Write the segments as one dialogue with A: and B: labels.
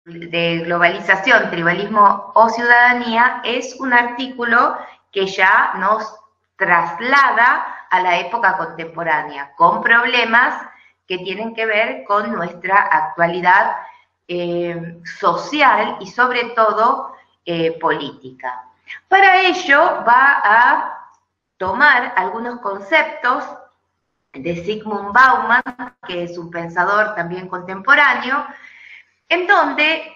A: de globalización, tribalismo o ciudadanía, es un artículo que ya nos traslada a la época contemporánea, con problemas que tienen que ver con nuestra actualidad social y sobre todo política. Para ello va a tomar algunos conceptos de Zygmunt Bauman, que es un pensador también contemporáneo, en donde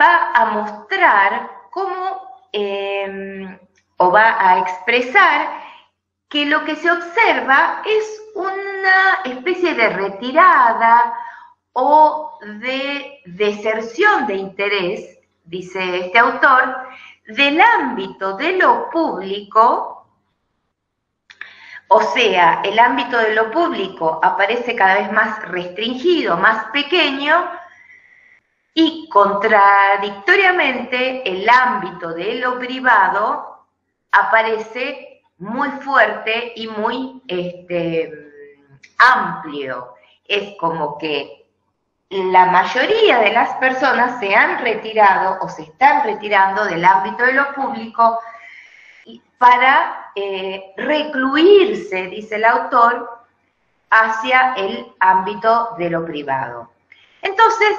A: va a mostrar cómo, o va a expresar que lo que se observa es una especie de retirada o de deserción de interés, dice este autor, del ámbito de lo público. O sea, el ámbito de lo público aparece cada vez más restringido, más pequeño, y contradictoriamente el ámbito de lo privado aparece muy fuerte y muy amplio. Es como que la mayoría de las personas se han retirado o se están retirando del ámbito de lo público para recluirse, dice el autor, hacia el ámbito de lo privado. Entonces,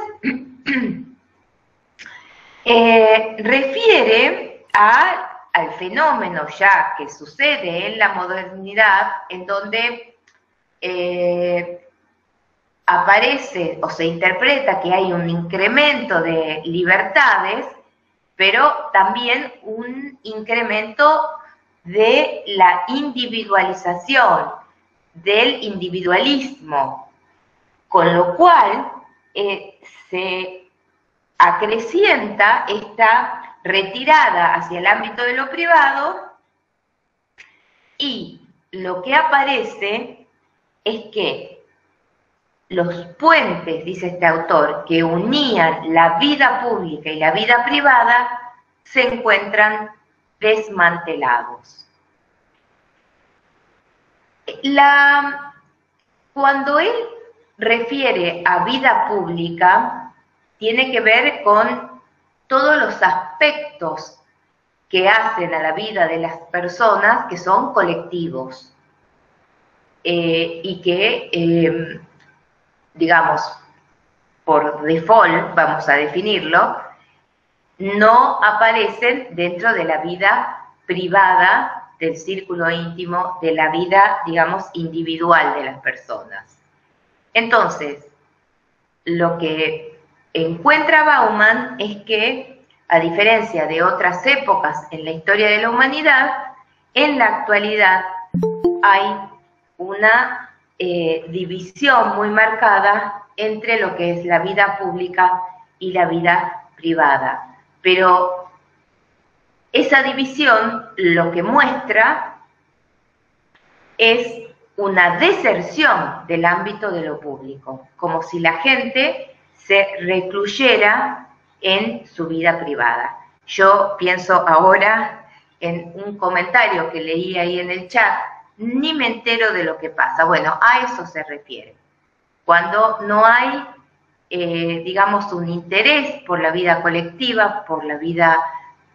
A: refiere al fenómeno ya que sucede en la modernidad, en donde aparece o se interpreta que hay un incremento de libertades, pero también un incremento de la individualización, del individualismo, con lo cual se acrecienta esta retirada hacia el ámbito de lo privado, y lo que aparece es que los puentes, dice este autor, que unían la vida pública y la vida privada se encuentran desmantelados. Cuando él refiere a vida pública, tiene que ver con todos los aspectos que hacen a la vida de las personas que son colectivos y que, digamos, por default, vamos a definirlo, no aparecen dentro de la vida privada, del círculo íntimo, de la vida, digamos, individual de las personas. Entonces, lo que encuentra Bauman es que, a diferencia de otras épocas en la historia de la humanidad, en la actualidad hay una división muy marcada entre lo que es la vida pública y la vida privada. Pero esa división lo que muestra es una deserción del ámbito de lo público, como si la gente se recluyera en su vida privada. Yo pienso ahora en un comentario que leí ahí en el chat, ni me entero de lo que pasa. Bueno, a eso se refiere. Cuando no hay, digamos, un interés por la vida colectiva, por la vida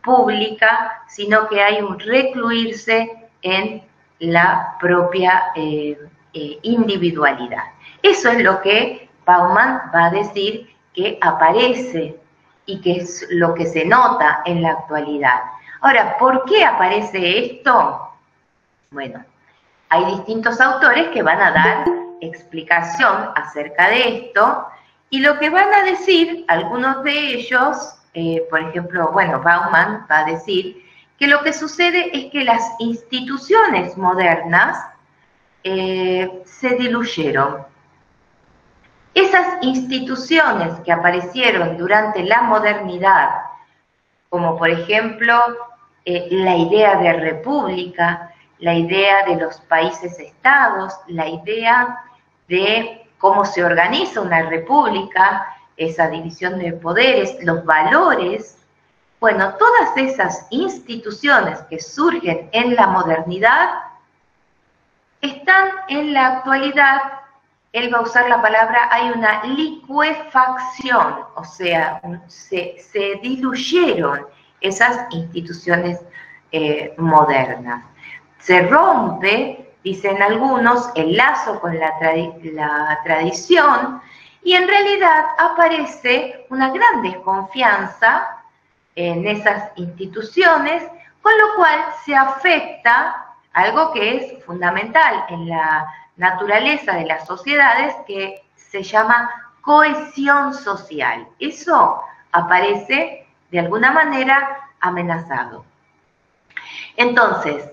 A: pública, sino que hay un recluirse en la propia individualidad. Eso es lo que Bauman va a decir que aparece y que es lo que se nota en la actualidad. Ahora, ¿por qué aparece esto? Bueno, hay distintos autores que van a dar explicación acerca de esto, y lo que van a decir, algunos de ellos, por ejemplo, bueno, Bauman va a decir que lo que sucede es que las instituciones modernas se diluyeron. Esas instituciones que aparecieron durante la modernidad, como por ejemplo la idea de república, la idea de los países-estados, la idea de cómo se organiza una república, esa división de poderes, los valores. Bueno, todas esas instituciones que surgen en la modernidad están en la actualidad él va a usar la palabra, hay una licuefacción, o sea, se diluyeron esas instituciones modernas. Se rompe, dicen algunos, el lazo con la tradición, y en realidad aparece una gran desconfianza en esas instituciones, con lo cual se afecta algo que es fundamental en la naturaleza de las sociedades, que se llama cohesión social. Eso aparece de alguna manera amenazado. Entonces,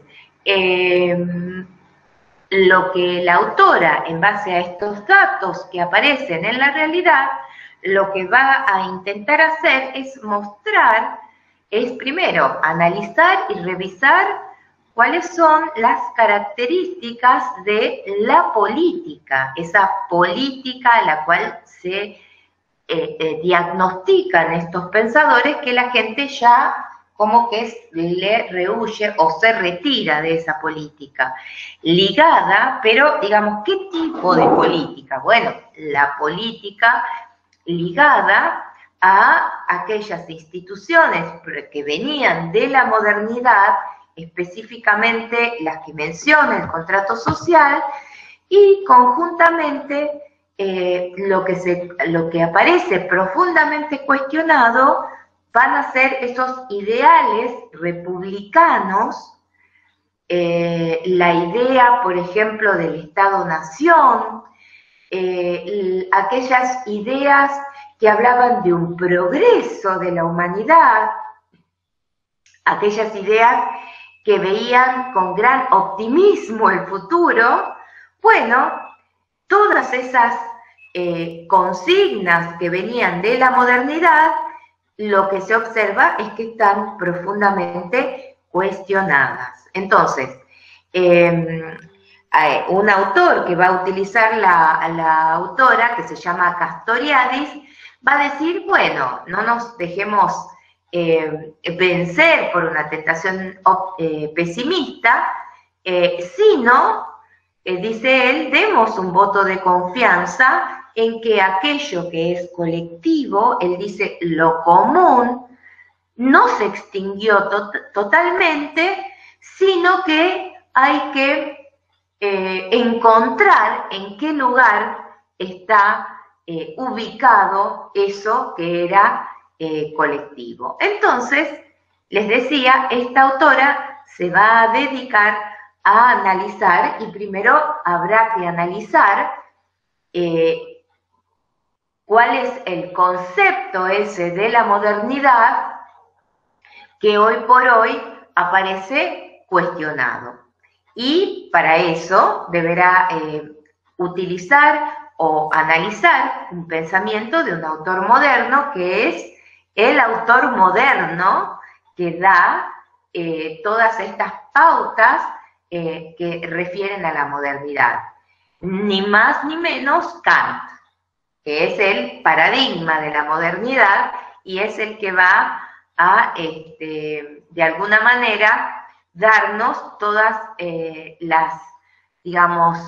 A: lo que la autora, en base a estos datos que aparecen en la realidad, lo que va a intentar hacer es mostrar, es primero analizar y revisar cuáles son las características de la política, esa política a la cual se diagnostican estos pensadores, que la gente ya como que le rehuye o se retira de esa política. Ligada, pero digamos, ¿qué tipo de política? Bueno, la política ligada a aquellas instituciones que venían de la modernidad, específicamente las que menciona el contrato social, y conjuntamente lo que aparece profundamente cuestionado van a ser esos ideales republicanos, la idea, por ejemplo, del Estado-Nación, aquellas ideas que hablaban de un progreso de la humanidad, aquellas ideas que veían con gran optimismo el futuro. Bueno, todas esas consignas que venían de la modernidad, lo que se observa es que están profundamente cuestionadas. Entonces, un autor que va a utilizar la autora, que se llama Castoriadis, va a decir, bueno, no nos dejemos vencer por una tentación pesimista, sino, dice él, demos un voto de confianza en que aquello que es colectivo, él dice lo común, no se extinguió totalmente, sino que hay que encontrar en qué lugar está ubicado eso que era colectivo. Entonces, les decía, esta autora se va a dedicar a analizar, y primero habrá que analizar cuál es el concepto ese de la modernidad que hoy por hoy aparece cuestionado. Y para eso deberá utilizar o analizar un pensamiento de un autor moderno, que es el autor moderno que da todas estas pautas que refieren a la modernidad. Ni más ni menos Kant, que es el paradigma de la modernidad y es el que va a, de alguna manera, darnos todas las, digamos,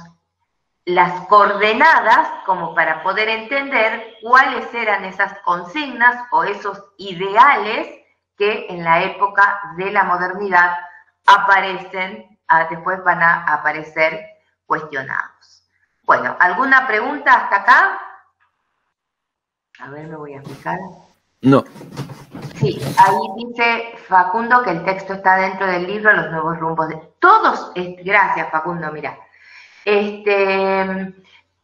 A: las coordenadas como para poder entender cuáles eran esas consignas o esos ideales que en la época de la modernidad aparecen, después van a aparecer cuestionados. Bueno, ¿alguna pregunta hasta acá? A ver, me voy a fijar.
B: No.
A: Sí, ahí dice Facundo que el texto está dentro del libro Los Nuevos Rumbos de... Todos, gracias Facundo, mira.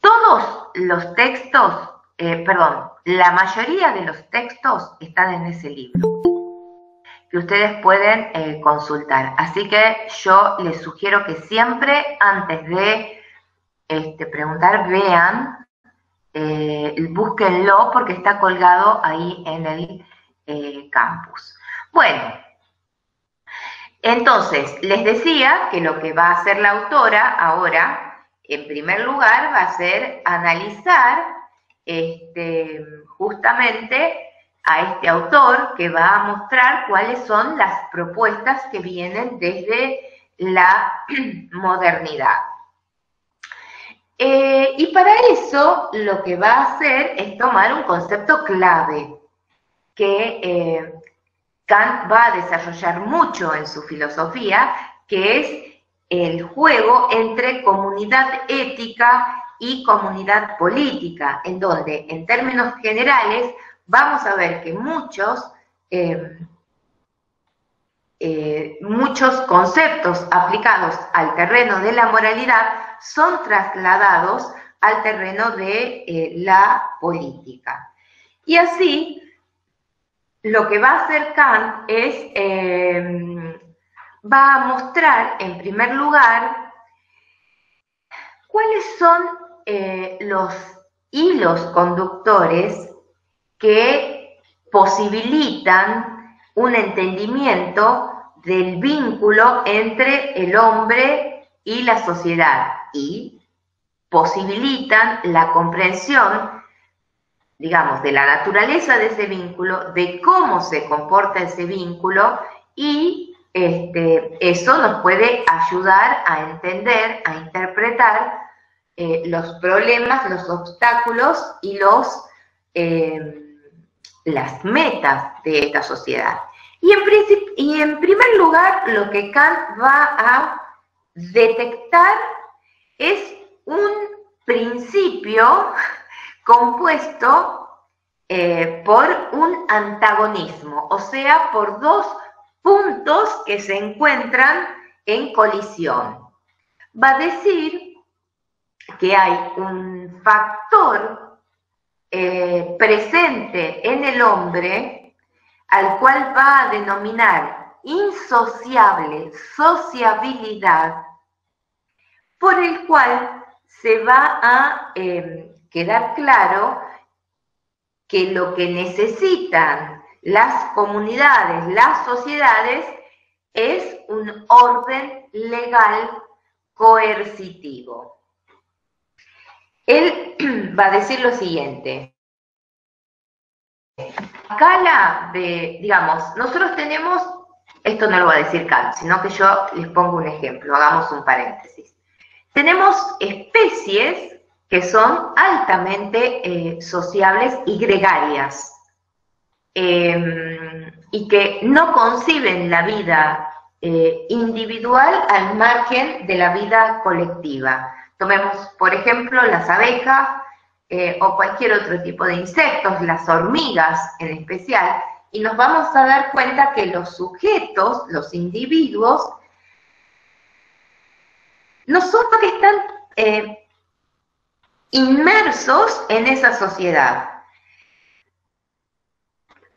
A: Todos los textos, la mayoría de los textos están en ese libro, que ustedes pueden consultar. Así que yo les sugiero que siempre, antes de preguntar, vean, búsquenlo, porque está colgado ahí en el campus. Bueno, entonces, les decía que lo que va a hacer la autora ahora, en primer lugar, va a ser analizar justamente a este autor, que va a mostrar cuáles son las propuestas que vienen desde la modernidad. Y para eso lo que va a hacer es tomar un concepto clave que Kant va a desarrollar mucho en su filosofía, que es el juego entre comunidad ética y comunidad política, en donde, en términos generales, vamos a ver que muchos conceptos aplicados al terreno de la moralidad son trasladados al terreno de la política. Y así, lo que va a hacer Kant es, va a mostrar, en primer lugar, cuáles son los hilos conductores que posibilitan un entendimiento del vínculo entre el hombre y la sociedad y posibilitan la comprensión, digamos, de la naturaleza de ese vínculo, de cómo se comporta ese vínculo y eso nos puede ayudar a entender, a interpretar los problemas, los obstáculos y las metas de esta sociedad. Y en primer lugar, lo que Kant va a detectar es un principio compuesto por un antagonismo, o sea, por dos puntos que se encuentran en colisión. Va a decir que hay un factor presente en el hombre al cual va a denominar insociable sociabilidad, por el cual se va a quedar claro que lo que necesitan las comunidades, las sociedades, es un orden legal coercitivo. Él va a decir lo siguiente. A escala de, digamos, nosotros tenemos, esto no lo va a decir Kant, sino que yo les pongo un ejemplo, hagamos un paréntesis. Tenemos especies que son altamente sociables y gregarias y que no conciben la vida individual al margen de la vida colectiva. Tomemos, por ejemplo, las abejas o cualquier otro tipo de insectos, las hormigas en especial, y nos vamos a dar cuenta que los sujetos, los individuos, no son los que están inmersos en esa sociedad.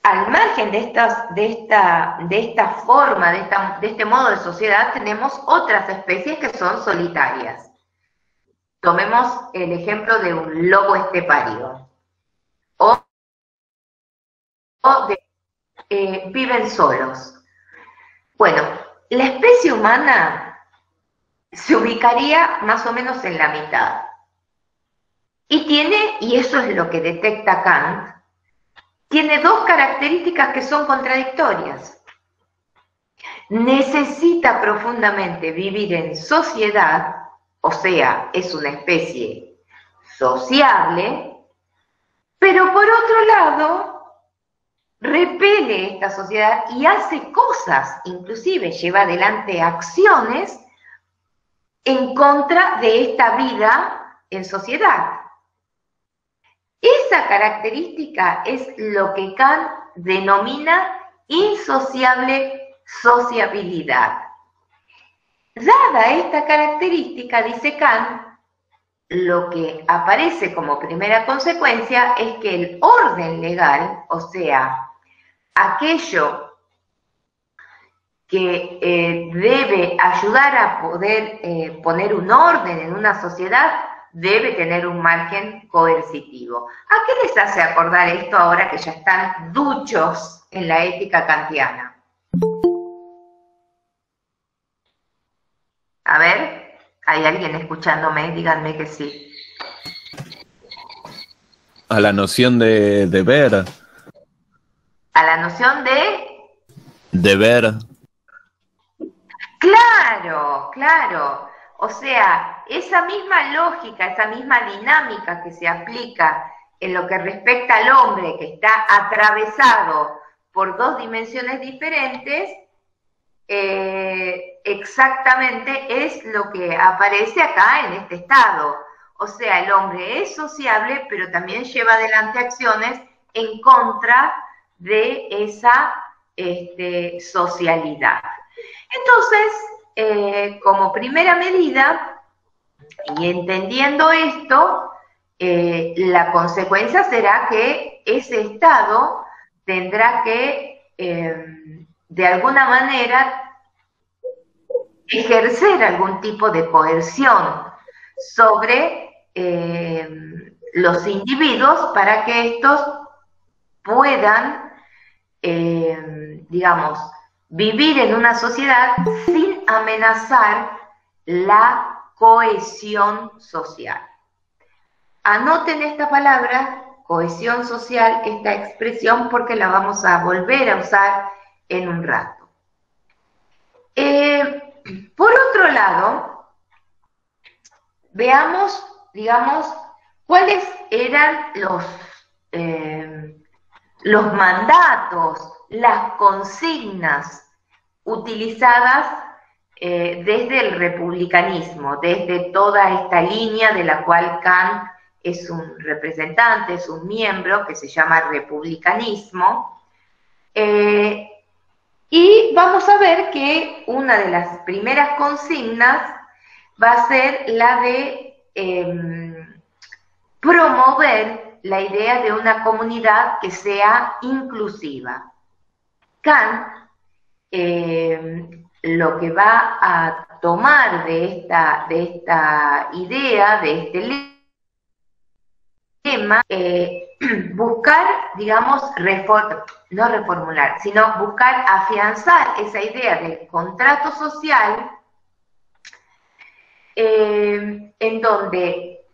A: Al margen de esta forma, de este modo de sociedad, tenemos otras especies que son solitarias. Tomemos el ejemplo de un lobo estepario. Viven solos. Bueno, la especie humana se ubicaría más o menos en la mitad. Y eso es lo que detecta Kant, tiene dos características que son contradictorias. Necesita profundamente vivir en sociedad, o sea, es una especie sociable, pero por otro lado, repele esta sociedad y hace cosas, inclusive lleva adelante acciones en contra de esta vida en sociedad. Esa característica es lo que Kant denomina insociable sociabilidad. Dada esta característica, dice Kant, lo que aparece como primera consecuencia es que el orden legal, o sea, aquello que debe ayudar a poder poner un orden en una sociedad, debe tener un margen coercitivo. ¿A qué les hace acordar esto ahora que ya están duchos en la ética kantiana? A ver, ¿hay alguien escuchándome? Díganme que sí.
B: A la noción de deber.
A: A la noción de...
B: Deber.
A: Claro, claro. O sea, esa misma lógica, esa misma dinámica que se aplica en lo que respecta al hombre, que está atravesado por dos dimensiones diferentes, exactamente es lo que aparece acá en este estado. O sea, el hombre es sociable, pero también lleva adelante acciones en contra de esa socialidad. Entonces, como primera medida, y entendiendo esto, la consecuencia será que ese Estado tendrá que, de alguna manera, ejercer algún tipo de coerción sobre los individuos para que estos puedan, digamos, vivir en una sociedad sin amenazar la cohesión social. Anoten esta palabra, cohesión social, esta expresión, porque la vamos a volver a usar en un rato. Por otro lado, veamos, digamos, cuáles eran los mandatos, las consignas utilizadas desde el republicanismo, desde toda esta línea de la cual Kant es un representante, es un miembro, que se llama republicanismo. Y vamos a ver que una de las primeras consignas va a ser la de promover la idea de una comunidad que sea inclusiva. Kant lo que va a tomar de esta idea, de este lema, buscar, digamos, no reformular, sino buscar afianzar esa idea del contrato social en donde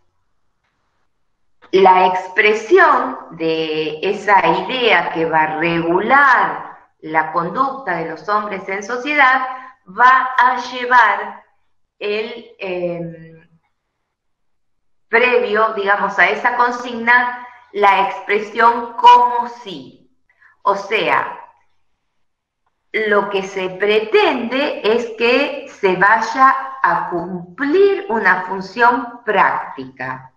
A: la expresión de esa idea que va a regular la conducta de los hombres en sociedad va a llevar el previo, digamos, a esa consigna, la expresión como si. O sea, lo que se pretende es que se vaya a cumplir una función práctica.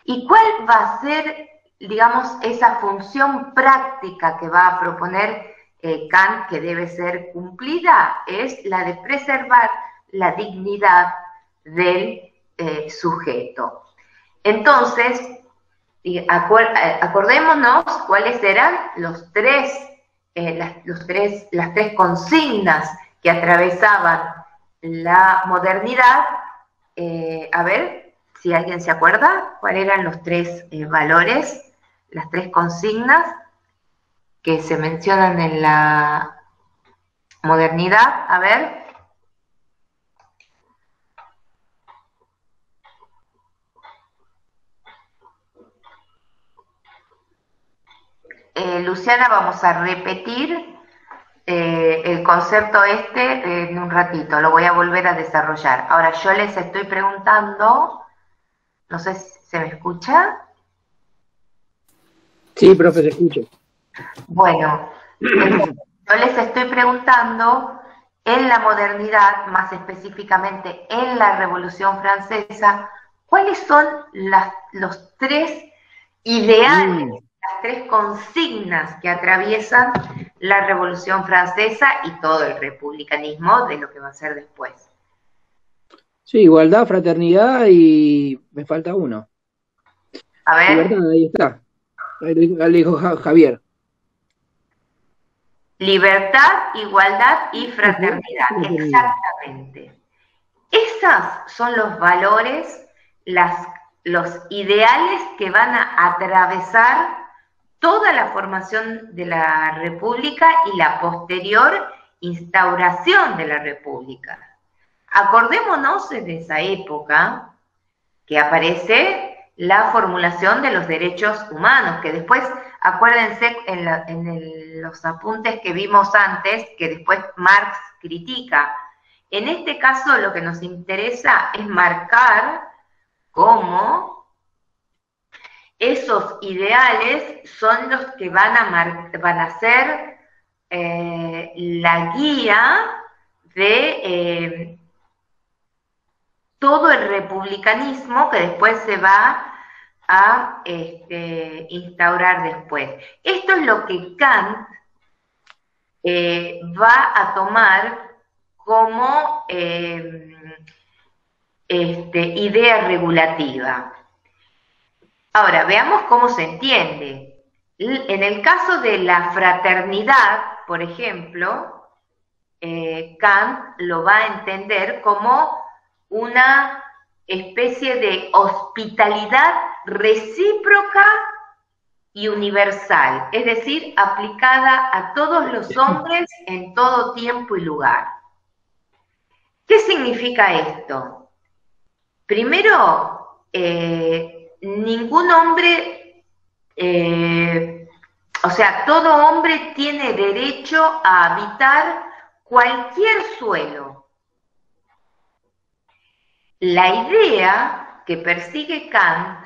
A: ¿Y cuál va a ser, digamos, esa función práctica que va a proponer Kant, que debe ser cumplida? Es la de preservar la dignidad del sujeto. Entonces, acordémonos cuáles eran las tres consignas que atravesaban la modernidad. A ver si alguien se acuerda cuáles eran los tres valores, las tres consignas que se mencionan en la modernidad. A ver. Luciana, vamos a repetir el concepto en un ratito, lo voy a volver a desarrollar. Ahora yo les estoy preguntando, no sé si se me escucha.
C: Sí, profe, se escucha.
A: Bueno, yo les estoy preguntando, en la modernidad, más específicamente en la Revolución Francesa, ¿cuáles son los tres ideales, las tres consignas que atraviesan la Revolución Francesa y todo el republicanismo de lo que va a ser después?
C: Sí, igualdad, fraternidad y me falta uno.
A: A ver.
C: Libertad, ahí está. Ahí lo dijo Javier.
A: Libertad, igualdad y fraternidad. Exactamente. Esos son los valores, los ideales que van a atravesar toda la formación de la República y la posterior instauración de la República. Acordémonos de esa época que aparece la formulación de los derechos humanos, que después, acuérdense en los apuntes que vimos antes, que después Marx critica, En este caso lo que nos interesa es marcar cómo esos ideales son los que van a ser la guía de todo el republicanismo que después se va a instaurar después. Esto es lo que Kant va a tomar como idea regulativa. Ahora, veamos cómo se entiende. En el caso de la fraternidad, por ejemplo, Kant lo va a entender como una especie de hospitalidad recíproca y universal, es decir, aplicada a todos los hombres en todo tiempo y lugar. ¿Qué significa esto? Primero, ningún hombre, o sea, todo hombre tiene derecho a habitar cualquier suelo. La idea que persigue Kant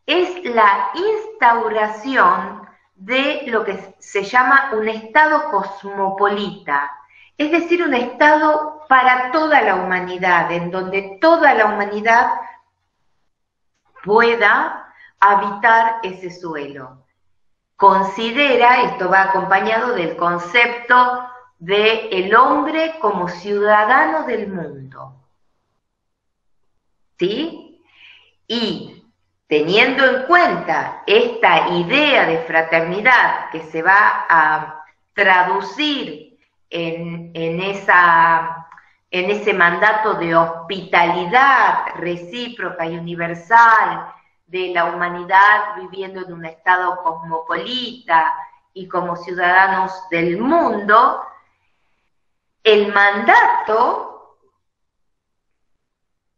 A: es la instauración de lo que se llama un estado cosmopolita, es decir, un estado para toda la humanidad, en donde toda la humanidad pueda habitar ese suelo. Considera, esto va acompañado del concepto de el hombre como ciudadano del mundo. ¿Sí? Y teniendo en cuenta esta idea de fraternidad que se va a traducir en ese mandato de hospitalidad recíproca y universal de la humanidad viviendo en un estado cosmopolita y como ciudadanos del mundo, el mandato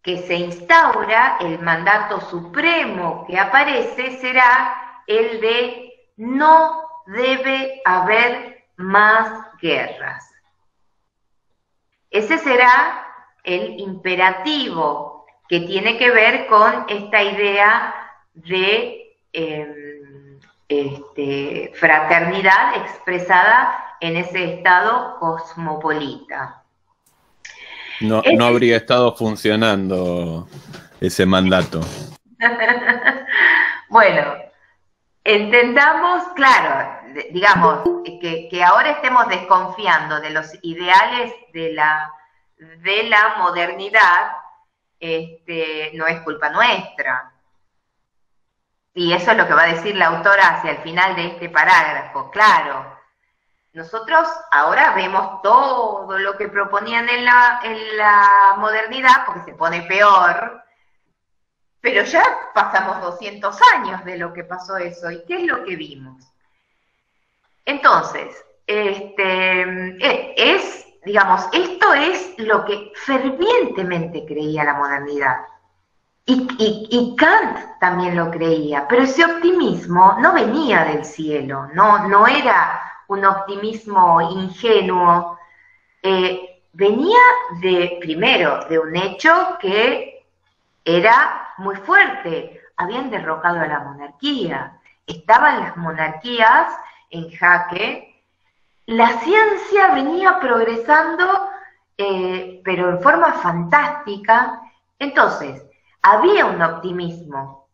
A: que se instaura, el mandato supremo que aparece, será el de no debe haber más guerras. Ese será el imperativo que tiene que ver con esta idea de fraternidad expresada en ese estado cosmopolita.
B: No habría estado funcionando ese mandato.
A: Bueno, entendamos, claro, digamos, que ahora estemos desconfiando de los ideales de la modernidad, no es culpa nuestra. Y eso es lo que va a decir la autora hacia el final de este parágrafo, claro. Nosotros ahora vemos todo lo que proponían en la modernidad, porque se pone peor, pero ya pasamos 200 años de lo que pasó eso, ¿y qué es lo que vimos? Entonces, digamos, esto es lo que fervientemente creía la modernidad. Y Kant también lo creía, pero ese optimismo no venía del cielo, no era un optimismo ingenuo, venía primero de un hecho que era muy fuerte. Habían derrocado a la monarquía, estaban las monarquías en jaque, la ciencia venía progresando, pero en forma fantástica. Entonces, había un optimismo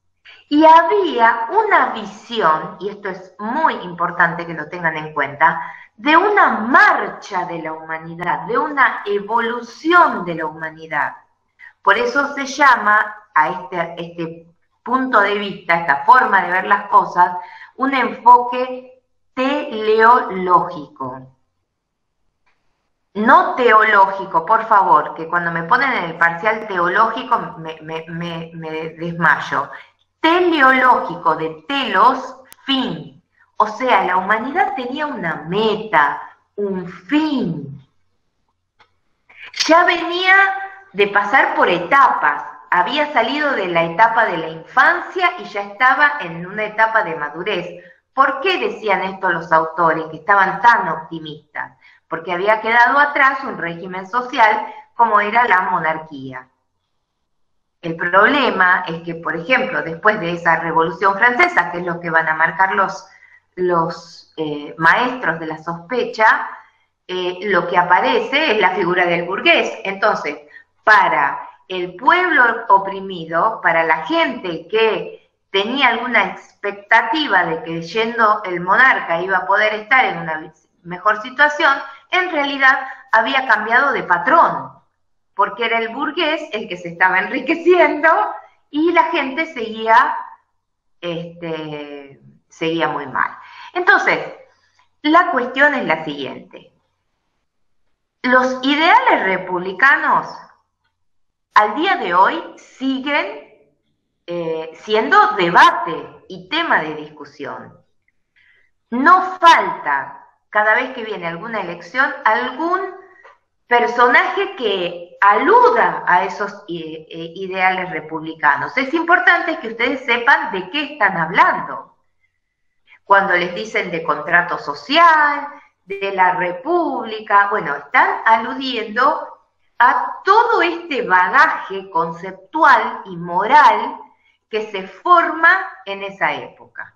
A: y había una visión, y esto es muy importante que lo tengan en cuenta, de una marcha de la humanidad, de una evolución de la humanidad. Por eso se llama a este punto de vista, esta forma de ver las cosas, un enfoque teleológico. No teológico, por favor, que cuando me ponen en el parcial teológico me desmayo. Teleológico, de telos, fin. O sea, la humanidad tenía una meta, un fin. Ya venía de pasar por etapas. Había salido de la etapa de la infancia y ya estaba en una etapa de madurez. ¿Por qué decían esto los autores, que estaban tan optimistas? Porque había quedado atrás un régimen social como era la monarquía. El problema es que, por ejemplo, después de esa Revolución Francesa, que es lo que van a marcar los maestros de la sospecha, lo que aparece es la figura del burgués. Entonces, para el pueblo oprimido, para la gente que tenía alguna expectativa de que yendo el monarca iba a poder estar en una mejor situación, en realidad había cambiado de patrón, porque era el burgués el que se estaba enriqueciendo y la gente seguía muy mal. Entonces, la cuestión es la siguiente. Los ideales republicanos al día de hoy siguen siendo debate y tema de discusión. No falta, cada vez que viene alguna elección, algún personaje que aluda a esos ideales republicanos. Es importante que ustedes sepan de qué están hablando. Cuando les dicen de contrato social, de la república, bueno, están aludiendo a todo este bagaje conceptual y moral que se forma en esa época.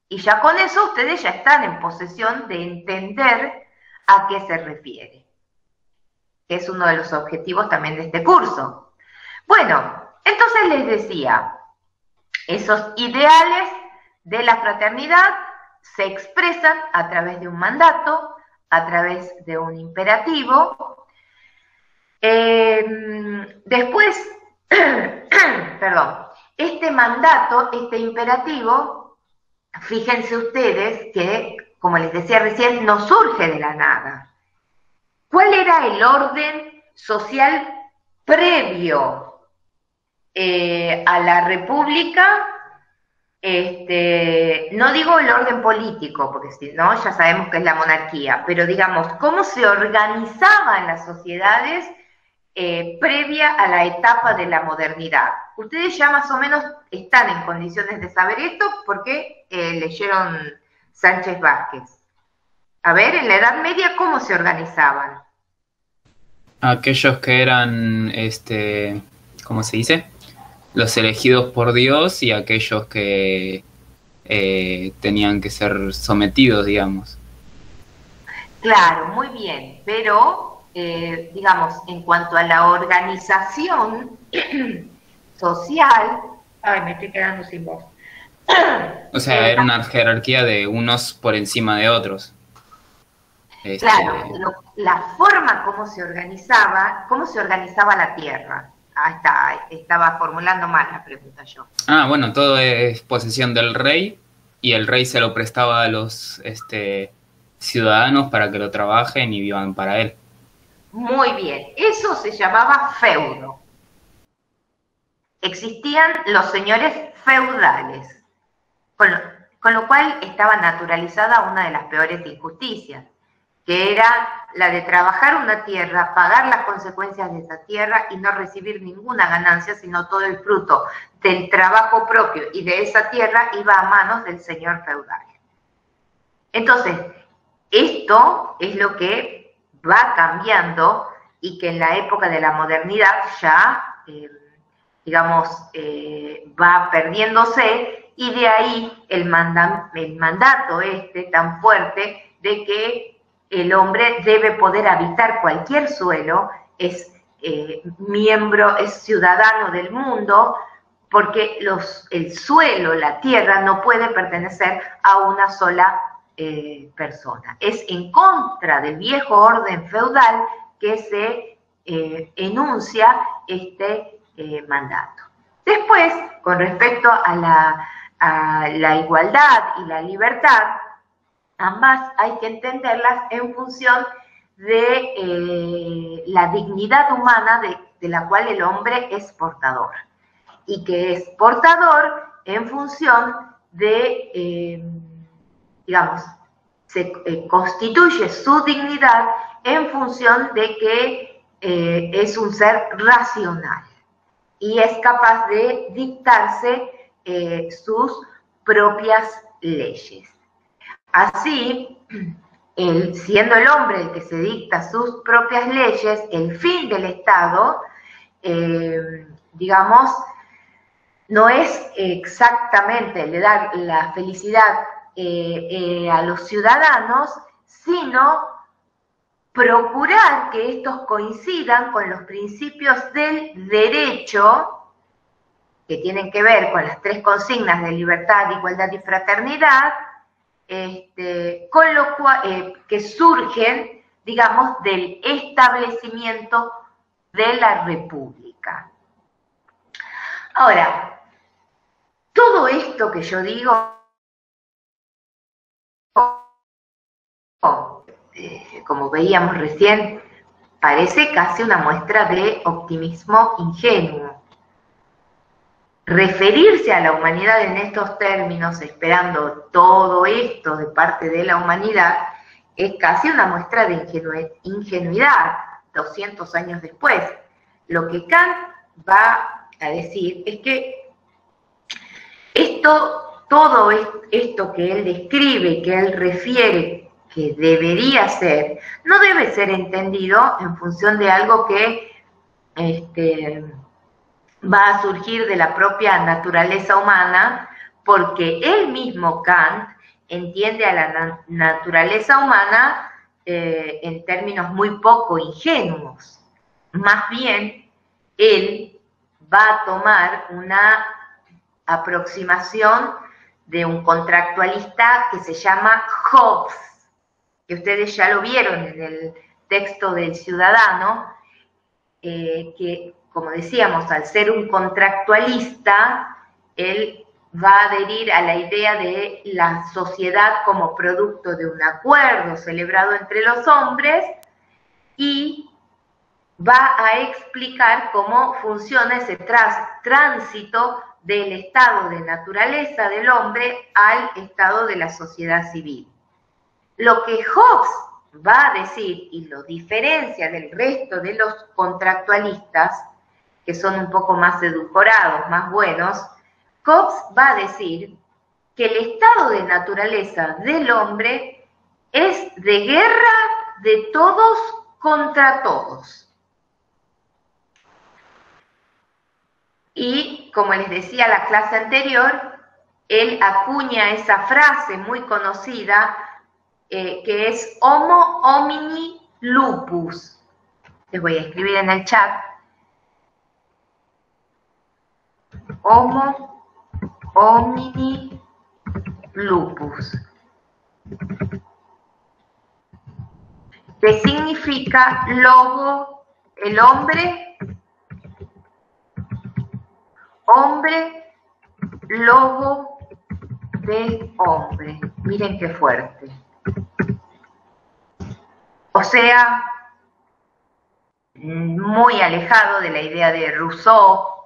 A: Y ya con eso ustedes ya están en posesión de entender a qué se refiere, que es uno de los objetivos también de este curso. Bueno, entonces les decía, esos ideales de la fraternidad se expresan a través de un mandato, a través de un imperativo. Después, perdón, este mandato, este imperativo, fíjense ustedes que, como les decía recién, no surge de la nada. ¿Cuál era el orden social previo a la república? No digo el orden político, porque si no, ya sabemos que es la monarquía, pero digamos, cómo se organizaban las sociedades previa a la etapa de la modernidad. Ustedes ya más o menos están en condiciones de saber esto porque leyeron Sánchez Vázquez. A ver, en la Edad Media, ¿cómo se organizaban?
D: Aquellos que eran, ¿cómo se dice? Los elegidos por Dios y aquellos que tenían que ser sometidos, digamos.
A: Claro, muy bien, pero digamos, en cuanto a la organización social, ay, me estoy quedando sin voz.
D: O sea, era una jerarquía de unos por encima de otros.
A: Claro, la forma cómo se organizaba la Tierra. Estaba formulando mal la pregunta yo.
D: Bueno, todo es posesión del rey y el rey se lo prestaba a los ciudadanos para que lo trabajen y vivan para él.
A: Muy bien, eso se llamaba feudo. Existían los señores feudales, con lo cual estaba naturalizada una de las peores injusticias, que era la de trabajar una tierra, pagar las consecuencias de esa tierra y no recibir ninguna ganancia, sino todo el fruto del trabajo propio y de esa tierra iba a manos del señor feudal. Entonces, esto es lo que va cambiando y que en la época de la modernidad ya, va perdiéndose, y de ahí el mandato tan fuerte de que el hombre debe poder habitar cualquier suelo, es miembro, es ciudadano del mundo, porque el suelo, la tierra, no puede pertenecer a una sola persona. Es en contra del viejo orden feudal que se enuncia este mandato. Después, con respecto a la igualdad y la libertad, ambas hay que entenderlas en función de la dignidad humana de la cual el hombre es portador, y que es portador en función de, se constituye su dignidad en función de que es un ser racional y es capaz de dictarse sus propias leyes. Así, siendo el hombre el que se dicta sus propias leyes, el fin del Estado, digamos, no es exactamente le dar la felicidad a los ciudadanos, sino procurar que estos coincidan con los principios del derecho, que tienen que ver con las 3 consignas de libertad, igualdad y fraternidad, con lo cual, que surgen, digamos, del establecimiento de la República. Ahora, todo esto que yo digo, como veíamos recién, parece casi una muestra de optimismo ingenuo. Referirse a la humanidad en estos términos, esperando todo esto de parte de la humanidad, es casi una muestra de ingenuidad 200 años después. Lo que Kant va a decir es que todo esto que él describe, que él refiere, que debería ser, no debe ser entendido en función de algo que va a surgir de la propia naturaleza humana, porque él mismo, Kant, entiende a la naturaleza humana en términos muy poco ingenuos. Más bien, él va a tomar una aproximación de un contractualista que se llama Hobbes, que ustedes ya lo vieron en el texto del Ciudadano, que, como decíamos, al ser un contractualista, él va a adherir a la idea de la sociedad como producto de un acuerdo celebrado entre los hombres y va a explicar cómo funciona ese tránsito del estado de naturaleza del hombre al estado de la sociedad civil. Lo que Hobbes va a decir, y lo diferencia del resto de los contractualistas, que son un poco más edulcorados, más buenos, Hobbes va a decir que el estado de naturaleza del hombre es de guerra de todos contra todos. Y, como les decía la clase anterior, él acuña esa frase muy conocida que es Homo homini lupus. Les voy a escribir en el chat. Homo homini lupus. Que significa lobo, el hombre, lobo de hombre. Miren qué fuerte. O sea, muy alejado de la idea de Rousseau,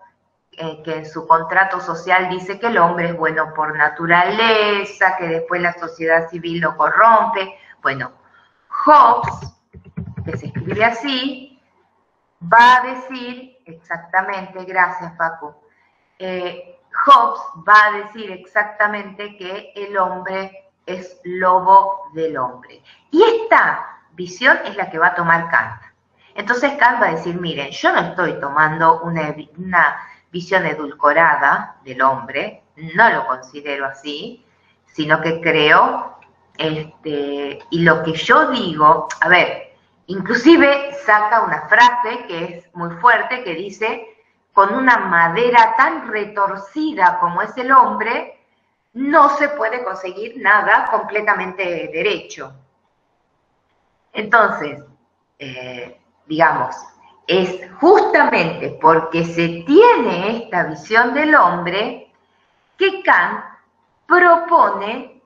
A: que en su contrato social dice que el hombre es bueno por naturaleza, que después la sociedad civil lo corrompe. Bueno, Hobbes, que se escribe así, va a decir exactamente, gracias Paco, Hobbes va a decir exactamente que el hombre es lobo del hombre. Y esta visión es la que va a tomar Kant. Entonces Kant va a decir, miren, yo no estoy tomando una visión edulcorada del hombre, no lo considero así, sino que creo, y lo que yo digo, a ver, inclusive saca una frase que es muy fuerte, que dice, con una madera tan retorcida como es el hombre, no se puede conseguir nada completamente derecho. Entonces, digamos, es justamente porque se tiene esta visión del hombre que Kant propone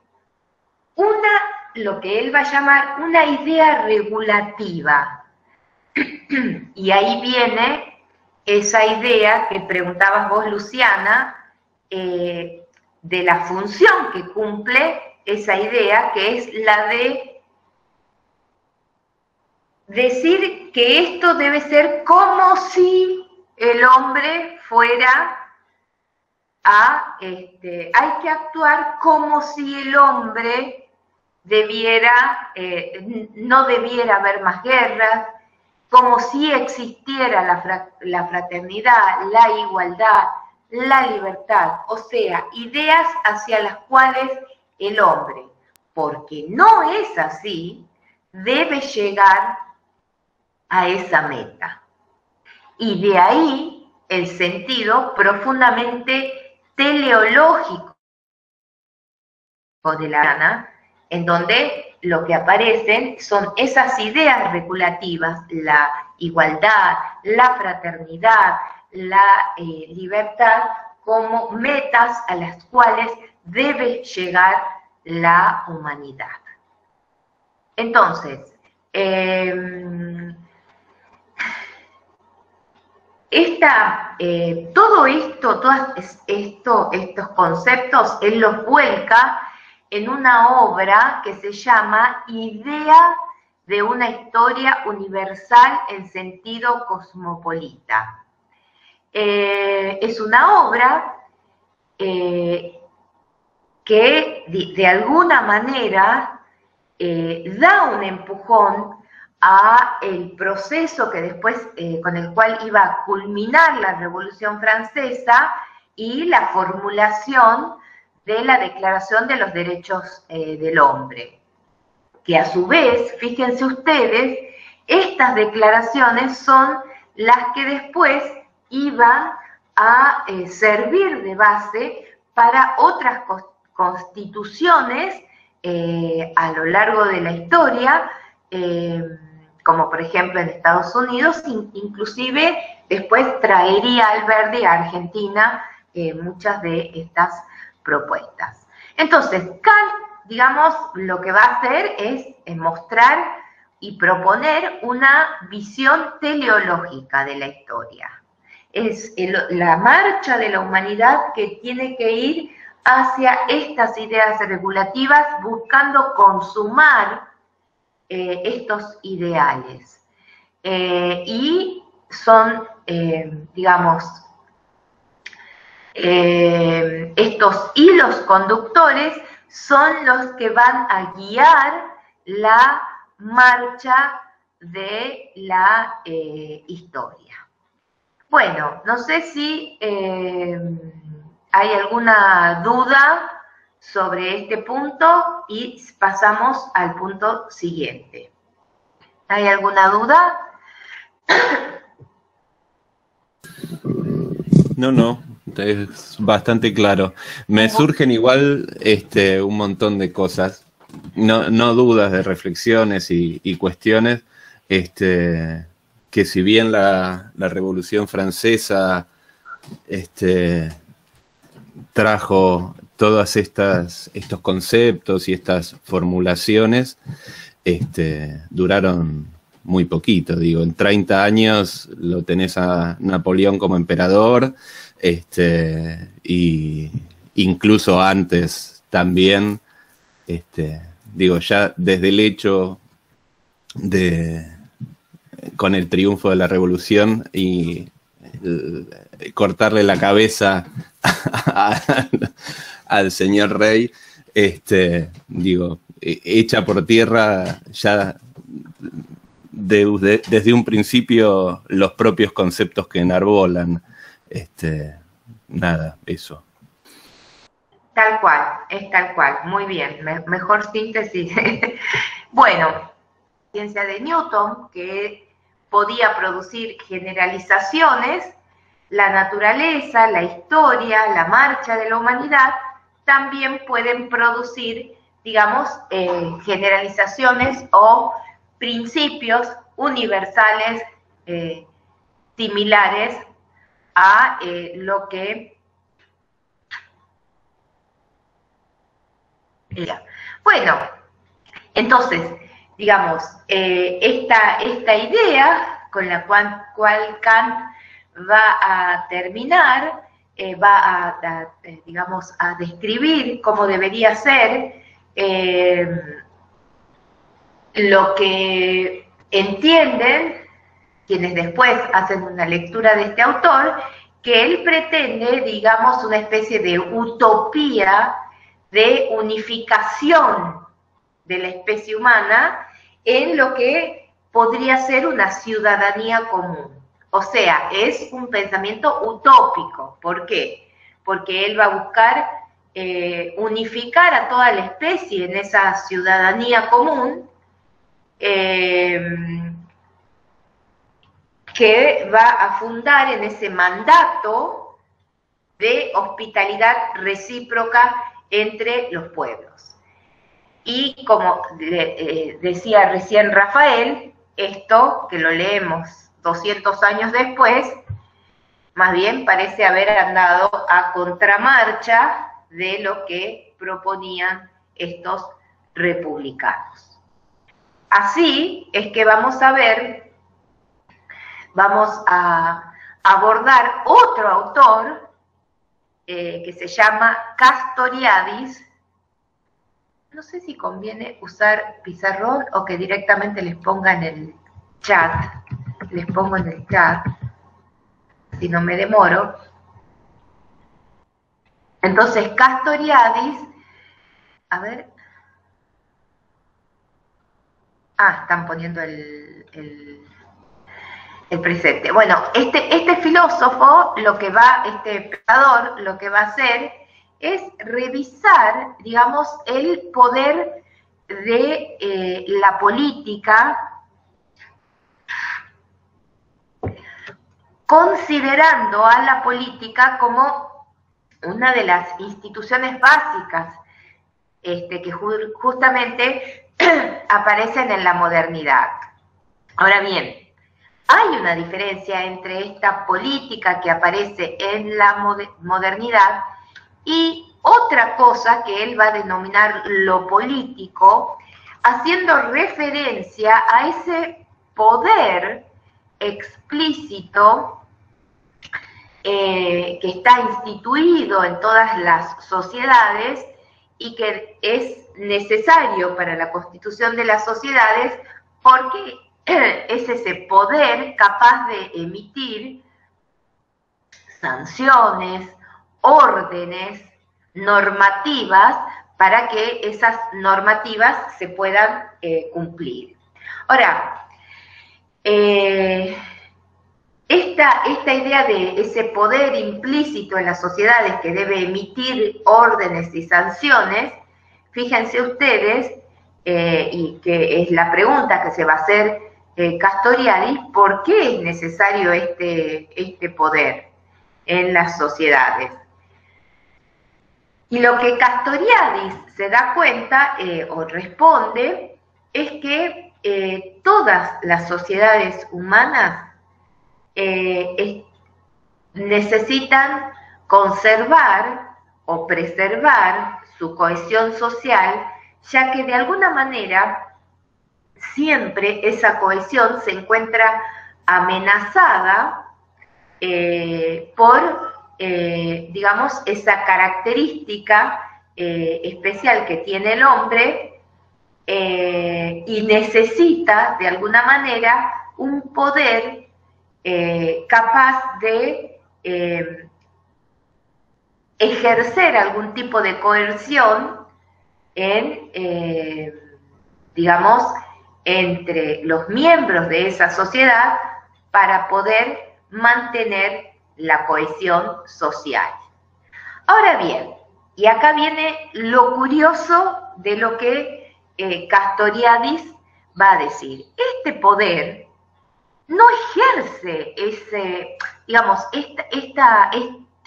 A: lo que él va a llamar una idea regulativa. Y ahí viene esa idea que preguntabas vos, Luciana, de la función que cumple esa idea, que es la de decir que esto debe ser como si el hombre fuera hay que actuar como si el hombre no debiera haber más guerras, como si existiera la fraternidad, la igualdad, la libertad, o sea, ideas hacia las cuales el hombre, porque no es así, debe llegar a esa meta. Y de ahí el sentido profundamente teleológico de la gana, en donde lo que aparecen son esas ideas regulativas, la igualdad, la fraternidad, la libertad, como metas a las cuales debe llegar la humanidad. Entonces, todo esto, estos conceptos, él los vuelca en una obra que se llama Idea de una historia universal en sentido cosmopolita. Es una obra que de alguna manera da un empujón a el proceso que después, con el cual iba a culminar la Revolución Francesa y la formulación de la Declaración de los Derechos del Hombre. Que a su vez, fíjense ustedes, estas declaraciones son las que después iban a servir de base para otras constituciones a lo largo de la historia, como por ejemplo en Estados Unidos, inclusive después traería Alberdi a Argentina muchas de estas propuestas. Entonces, Kant, digamos, lo que va a hacer es mostrar y proponer una visión teleológica de la historia. Es la marcha de la humanidad que tiene que ir hacia estas ideas regulativas, buscando consumar estos ideales. Y son, digamos, estos hilos conductores son los que van a guiar la marcha de la historia. Bueno, no sé si hay alguna duda sobre este punto y pasamos al punto siguiente. ¿Hay alguna duda?
B: No, es bastante claro. Me surgen igual un montón de cosas, no dudas de reflexiones y cuestiones, que si bien la Revolución Francesa trajo todos estos conceptos y estas formulaciones, duraron muy poquito, digo, en 30 años lo tenés a Napoleón como emperador, y incluso antes también, digo, ya desde el hecho con el triunfo de la Revolución y cortarle la cabeza al señor rey, digo, echa por tierra ya desde un principio los propios conceptos que enarbolan. Nada, eso.
A: Tal cual, es tal cual, muy bien, mejor síntesis. Bueno, la ciencia de Newton, que podía producir generalizaciones, la naturaleza, la historia, la marcha de la humanidad, también pueden producir, digamos, generalizaciones o principios universales similares a lo que... Bueno, entonces, digamos, esta idea con la cual Kant va a terminar, digamos, a describir cómo debería ser lo que entienden quienes después hacen una lectura de este autor, que él pretende, digamos, una especie de utopía de unificación de la especie humana en lo que podría ser una ciudadanía común. O sea, es un pensamiento utópico. ¿Por qué? Porque él va a buscar unificar a toda la especie en esa ciudadanía común, que va a fundar en ese mandato de hospitalidad recíproca entre los pueblos. Y como decía recién Rafael, esto que lo leemos 200 años después, más bien parece haber andado a contramarcha de lo que proponían estos republicanos. Así es que vamos a abordar otro autor que se llama Castoriadis. No sé si conviene usar pizarrón o que directamente les ponga en el chat. Les pongo en el chat, si no me demoro. Entonces, Castoriadis, a ver. Están poniendo el presente. Bueno, este filósofo, este pensador, lo que va a hacer es revisar, digamos, el poder de la política, considerando a la política como una de las instituciones básicas que justamente aparecen en la modernidad. Ahora bien, hay una diferencia entre esta política que aparece en la modernidad y otra cosa que él va a denominar lo político, haciendo referencia a ese poder explícito que está instituido en todas las sociedades y que es necesario para la constitución de las sociedades porque es ese poder capaz de emitir sanciones, órdenes, normativas, para que esas normativas se puedan cumplir. Ahora, esta idea de ese poder implícito en las sociedades que debe emitir órdenes y sanciones, fíjense ustedes, y que es la pregunta que se va a hacer Castoriadis, ¿por qué es necesario este poder en las sociedades? Y lo que Castoriadis se da cuenta o responde es que todas las sociedades humanas necesitan conservar o preservar su cohesión social, ya que de alguna manera siempre esa cohesión se encuentra amenazada por, digamos, esa característica especial que tiene el hombre y necesita de alguna manera un poder capaz de ejercer algún tipo de coerción digamos, entre los miembros de esa sociedad para poder mantener la cohesión social. Ahora bien, y acá viene lo curioso de lo que Castoriadis va a decir. Este poder no ejerce ese, digamos,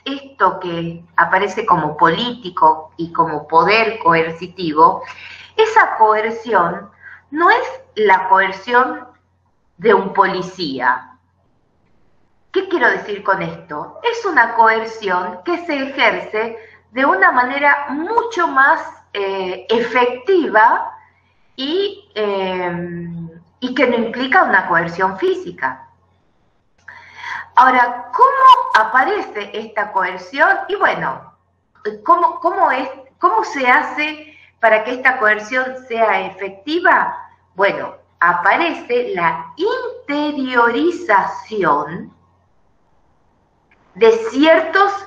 A: esto que aparece como político y como poder coercitivo, esa coerción no es la coerción de un policía. ¿Qué quiero decir con esto? Es una coerción que se ejerce de una manera mucho más efectiva y que no implica una coerción física. Ahora, ¿cómo aparece esta coerción? Y bueno, ¿cómo se hace para que esta coerción sea efectiva? Bueno, aparece la interiorización de ciertas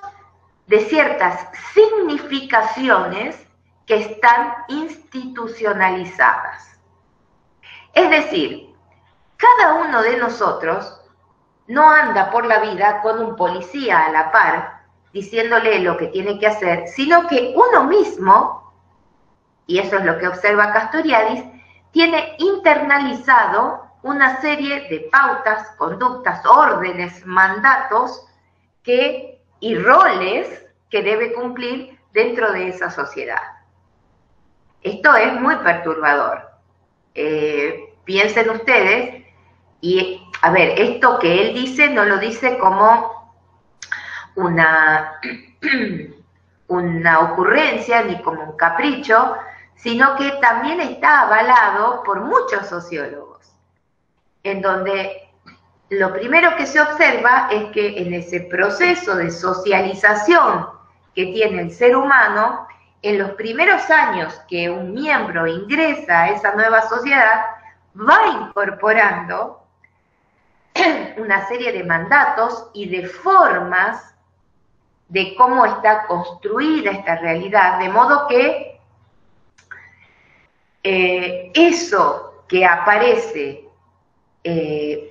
A: significaciones que están institucionalizadas. Es decir, cada uno de nosotros no anda por la vida con un policía a la par diciéndole lo que tiene que hacer, sino que uno mismo, y eso es lo que observa Castoriadis, tiene internalizado una serie de pautas, conductas, órdenes, mandatos y roles que debe cumplir dentro de esa sociedad. Esto es muy perturbador. Piensen ustedes, y a ver, esto que él dice no lo dice como una ocurrencia ni como un capricho, sino que también está avalado por muchos sociólogos, en donde lo primero que se observa es que en ese proceso de socialización que tiene el ser humano, en los primeros años que un miembro ingresa a esa nueva sociedad, va incorporando una serie de mandatos y de formas de cómo está construida esta realidad, de modo que eso que aparece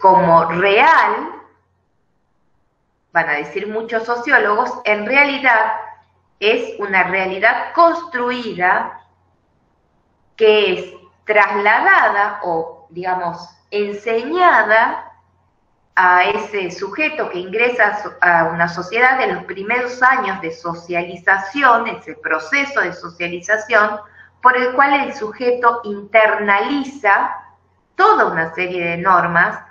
A: como real, van a decir muchos sociólogos, en realidad es una realidad construida que es trasladada o, digamos, enseñada a ese sujeto que ingresa a una sociedad en los primeros años de socialización, ese proceso de socialización, por el cual el sujeto internaliza toda una serie de normas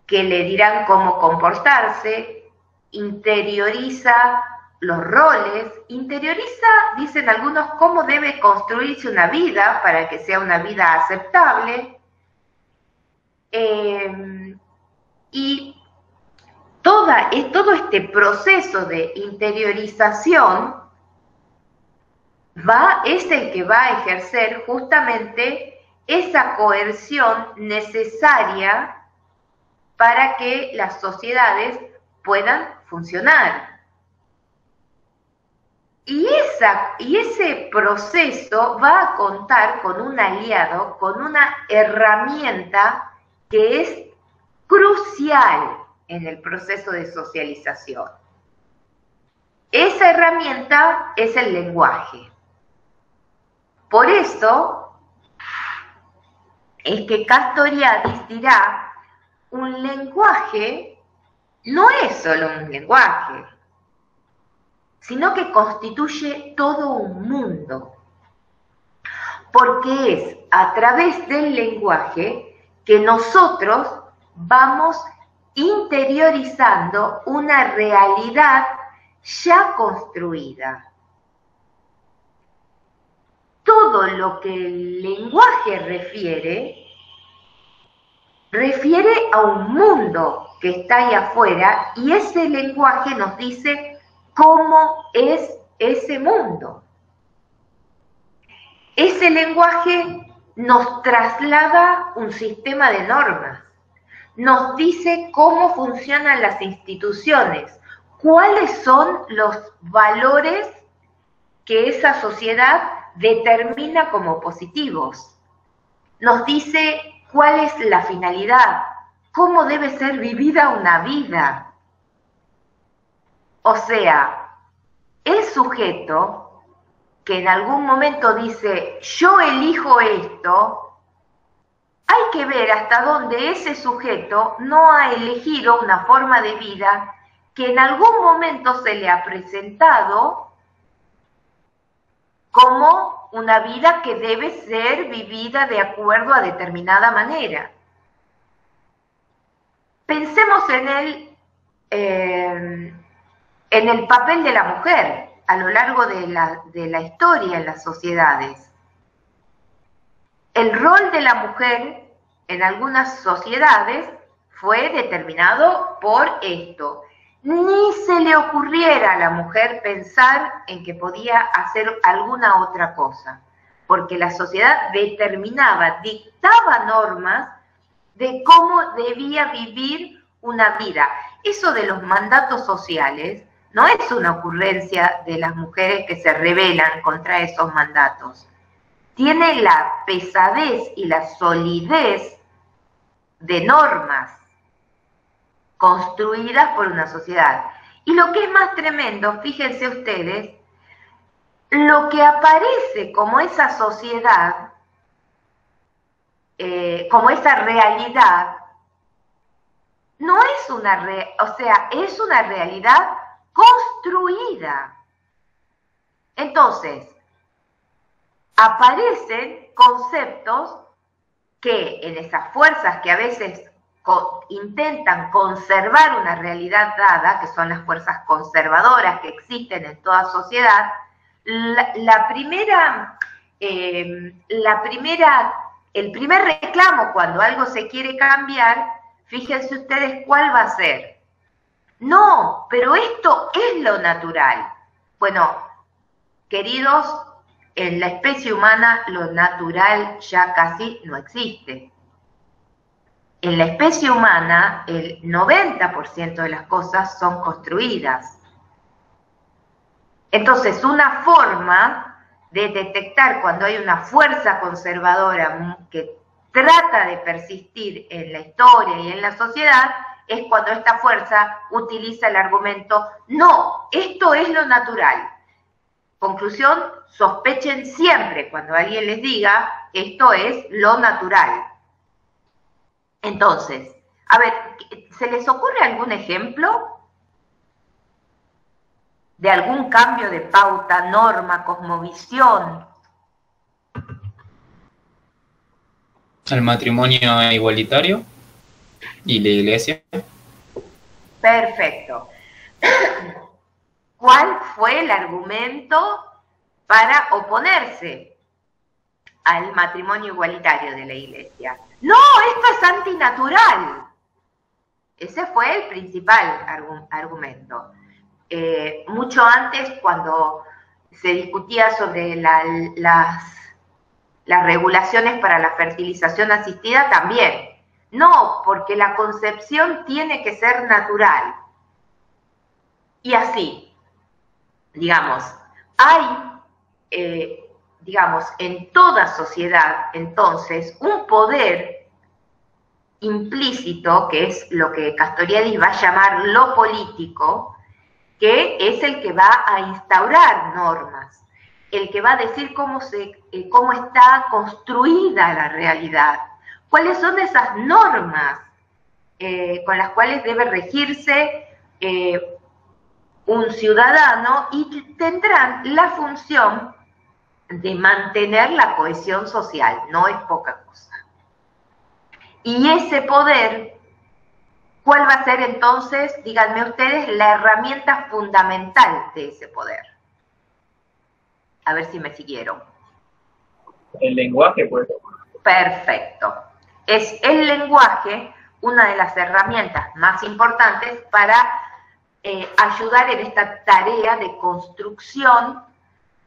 A: que le dirán cómo comportarse, interioriza los roles, interioriza, dicen algunos, cómo debe construirse una vida para que sea una vida aceptable, y todo este proceso de interiorización es el que va a ejercer justamente esa coerción necesaria para que las sociedades puedan funcionar. Y ese proceso va a contar con un aliado, con una herramienta que es crucial en el proceso de socialización. Esa herramienta es el lenguaje. Por eso es que Castoriadis dirá, un lenguaje no es solo un lenguaje, sino que constituye todo un mundo, porque es a través del lenguaje que nosotros vamos interiorizando una realidad ya construida. Todo lo que el lenguaje refiere a un mundo que está ahí afuera, y ese lenguaje nos dice cómo es ese mundo. Ese lenguaje nos traslada un sistema de normas, nos dice cómo funcionan las instituciones, cuáles son los valores que esa sociedad determina como positivos, nos dice cuál es la finalidad, cómo debe ser vivida una vida. O sea, el sujeto que en algún momento dice, yo elijo esto, hay que ver hasta dónde ese sujeto no ha elegido una forma de vida que en algún momento se le ha presentado como una vida que debe ser vivida de acuerdo a determinada manera. Pensemos en el papel de la mujer a lo largo de la historia en las sociedades. El rol de la mujer en algunas sociedades fue determinado por esto. Ni se le ocurriera a la mujer pensar en que podía hacer alguna otra cosa, porque la sociedad determinaba, dictaba normas de cómo debía vivir una vida. Eso de los mandatos sociales no es una ocurrencia de las mujeres que se rebelan contra esos mandatos. Tiene la pesadez y la solidez de normas construidas por una sociedad. Y lo que es más tremendo, fíjense ustedes, lo que aparece como esa sociedad, como esa realidad, no es una es una realidad construida. Entonces, aparecen conceptos que en esas fuerzas que a veces intentan conservar una realidad dada, que son las fuerzas conservadoras que existen en toda sociedad, el primer reclamo cuando algo se quiere cambiar, fíjense ustedes cuál va a ser. No, pero esto es lo natural. Bueno, queridos, en la especie humana lo natural ya casi no existe. En la especie humana el 90% de las cosas son construidas. Entonces, una forma de detectar cuando hay una fuerza conservadora que trata de persistir en la historia y en la sociedad es cuando esta fuerza utiliza el argumento, no, esto es lo natural. Conclusión, sospechen siempre cuando alguien les diga, esto es lo natural. Entonces, a ver, ¿se les ocurre algún ejemplo de algún cambio de pauta, norma, cosmovisión?
D: El matrimonio igualitario y la iglesia.
A: Perfecto. ¿Cuál fue el argumento para oponerse al matrimonio igualitario de la iglesia? No, esto es antinatural. Ese fue el principal argumento. Mucho antes, cuando se discutía sobre las regulaciones para la fertilización asistida, también. No, porque la concepción tiene que ser natural. Y así, digamos, hay, en toda sociedad, entonces, un poder implícito, que es lo que Castoriadis va a llamar lo político, que es el que va a instaurar normas, el que va a decir cómo está construida la realidad, cuáles son esas normas con las cuales debe regirse un ciudadano, y tendrán la función de mantener la cohesión social, no es poca cosa. Y ese poder, ¿cuál va a ser entonces, díganme ustedes, la herramienta fundamental de ese poder? A ver si me siguieron.
E: El lenguaje, pues.
A: Perfecto. Es el lenguaje una de las herramientas más importantes para ayudar en esta tarea de construcción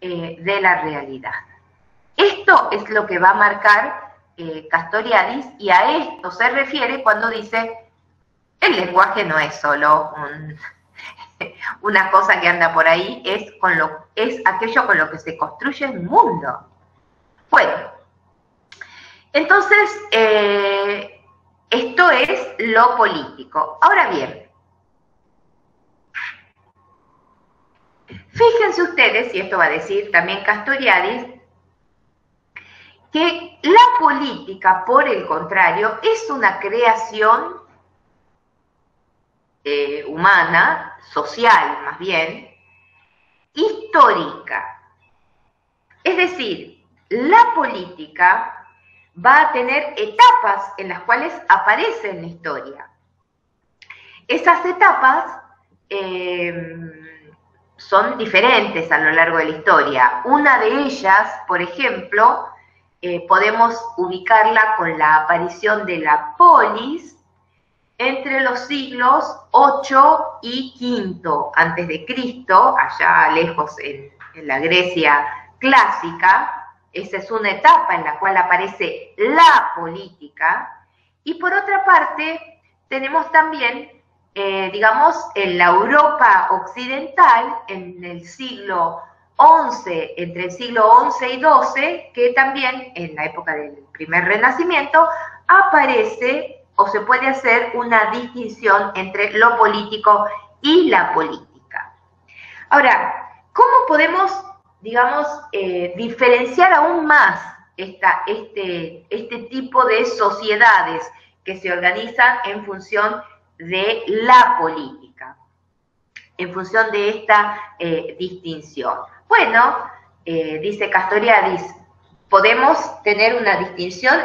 A: de la realidad. Esto es lo que va a marcar Castoriadis, y a esto se refiere cuando dice el lenguaje no es solo una cosa que anda por ahí, es aquello con lo que se construye el mundo. Bueno, entonces esto es lo político. Ahora bien, fíjense ustedes, y esto va a decir también Castoriadis, que la política, por el contrario, es una creación humana, social más bien, histórica. Es decir, la política va a tener etapas en las cuales aparece en la historia. Esas etapas son diferentes a lo largo de la historia. Una de ellas, por ejemplo, podemos ubicarla con la aparición de la polis entre los siglos 8 y V antes de Cristo, allá lejos en la Grecia clásica. Esa es una etapa en la cual aparece la política. Y por otra parte, tenemos también digamos, en la Europa occidental, en el siglo XI, entre el siglo XI y XII, que también en la época del primer Renacimiento aparece o se puede hacer una distinción entre lo político y la política. Ahora, ¿cómo podemos, digamos, diferenciar aún más este tipo de sociedades que se organizan en función de la política, en función de esta distinción? Bueno, dice Castoriadis, podemos tener una distinción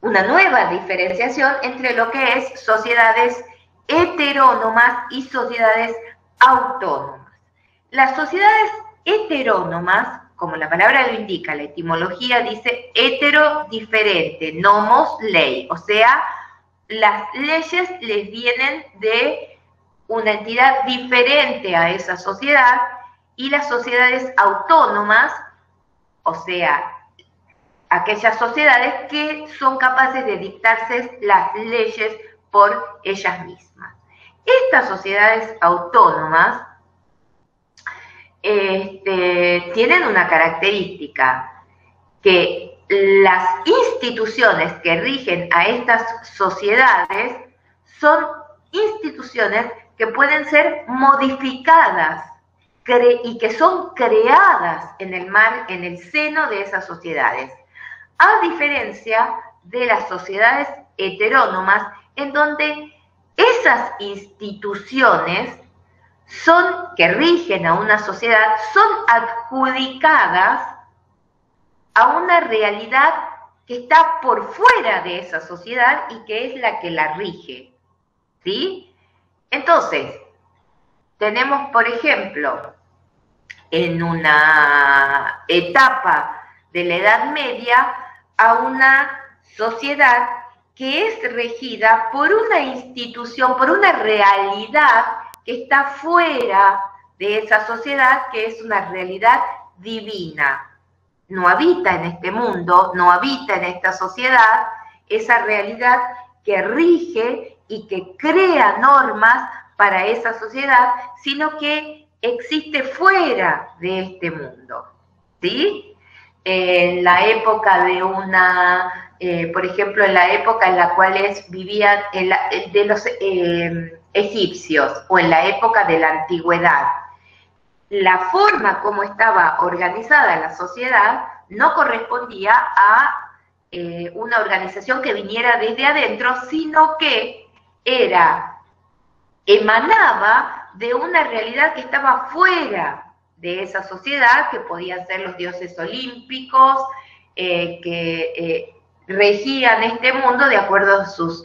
A: una nueva diferenciación entre lo que es sociedades heterónomas y sociedades autónomas. Las sociedades heterónomas, como la palabra lo indica, la etimología dice hetero diferente, nomos ley, o sea, las leyes les vienen de una entidad diferente a esa sociedad, y las sociedades autónomas, o sea, aquellas sociedades que son capaces de dictarse las leyes por ellas mismas. Estas sociedades autónomas tienen una característica, que las instituciones que rigen a estas sociedades son instituciones que pueden ser modificadas y que son creadas en el seno de esas sociedades, a diferencia de las sociedades heterónomas, en donde esas instituciones que rigen a una sociedad son adjudicadas a una realidad que está por fuera de esa sociedad y que es la que la rige, ¿sí? Entonces, tenemos, por ejemplo, en una etapa de la Edad Media, a una sociedad que es regida por una institución, por una realidad que está fuera de esa sociedad, que es una realidad divina. No habita en este mundo, no habita en esta sociedad, esa realidad que rige y que crea normas para esa sociedad, sino que existe fuera de este mundo, ¿sí? En la época de por ejemplo, en la época en la cual vivían de los egipcios, o en la época de la antigüedad, la forma como estaba organizada la sociedad no correspondía a una organización que viniera desde adentro, sino que emanaba de una realidad que estaba fuera de esa sociedad, que podían ser los dioses olímpicos, que regían este mundo de acuerdo a sus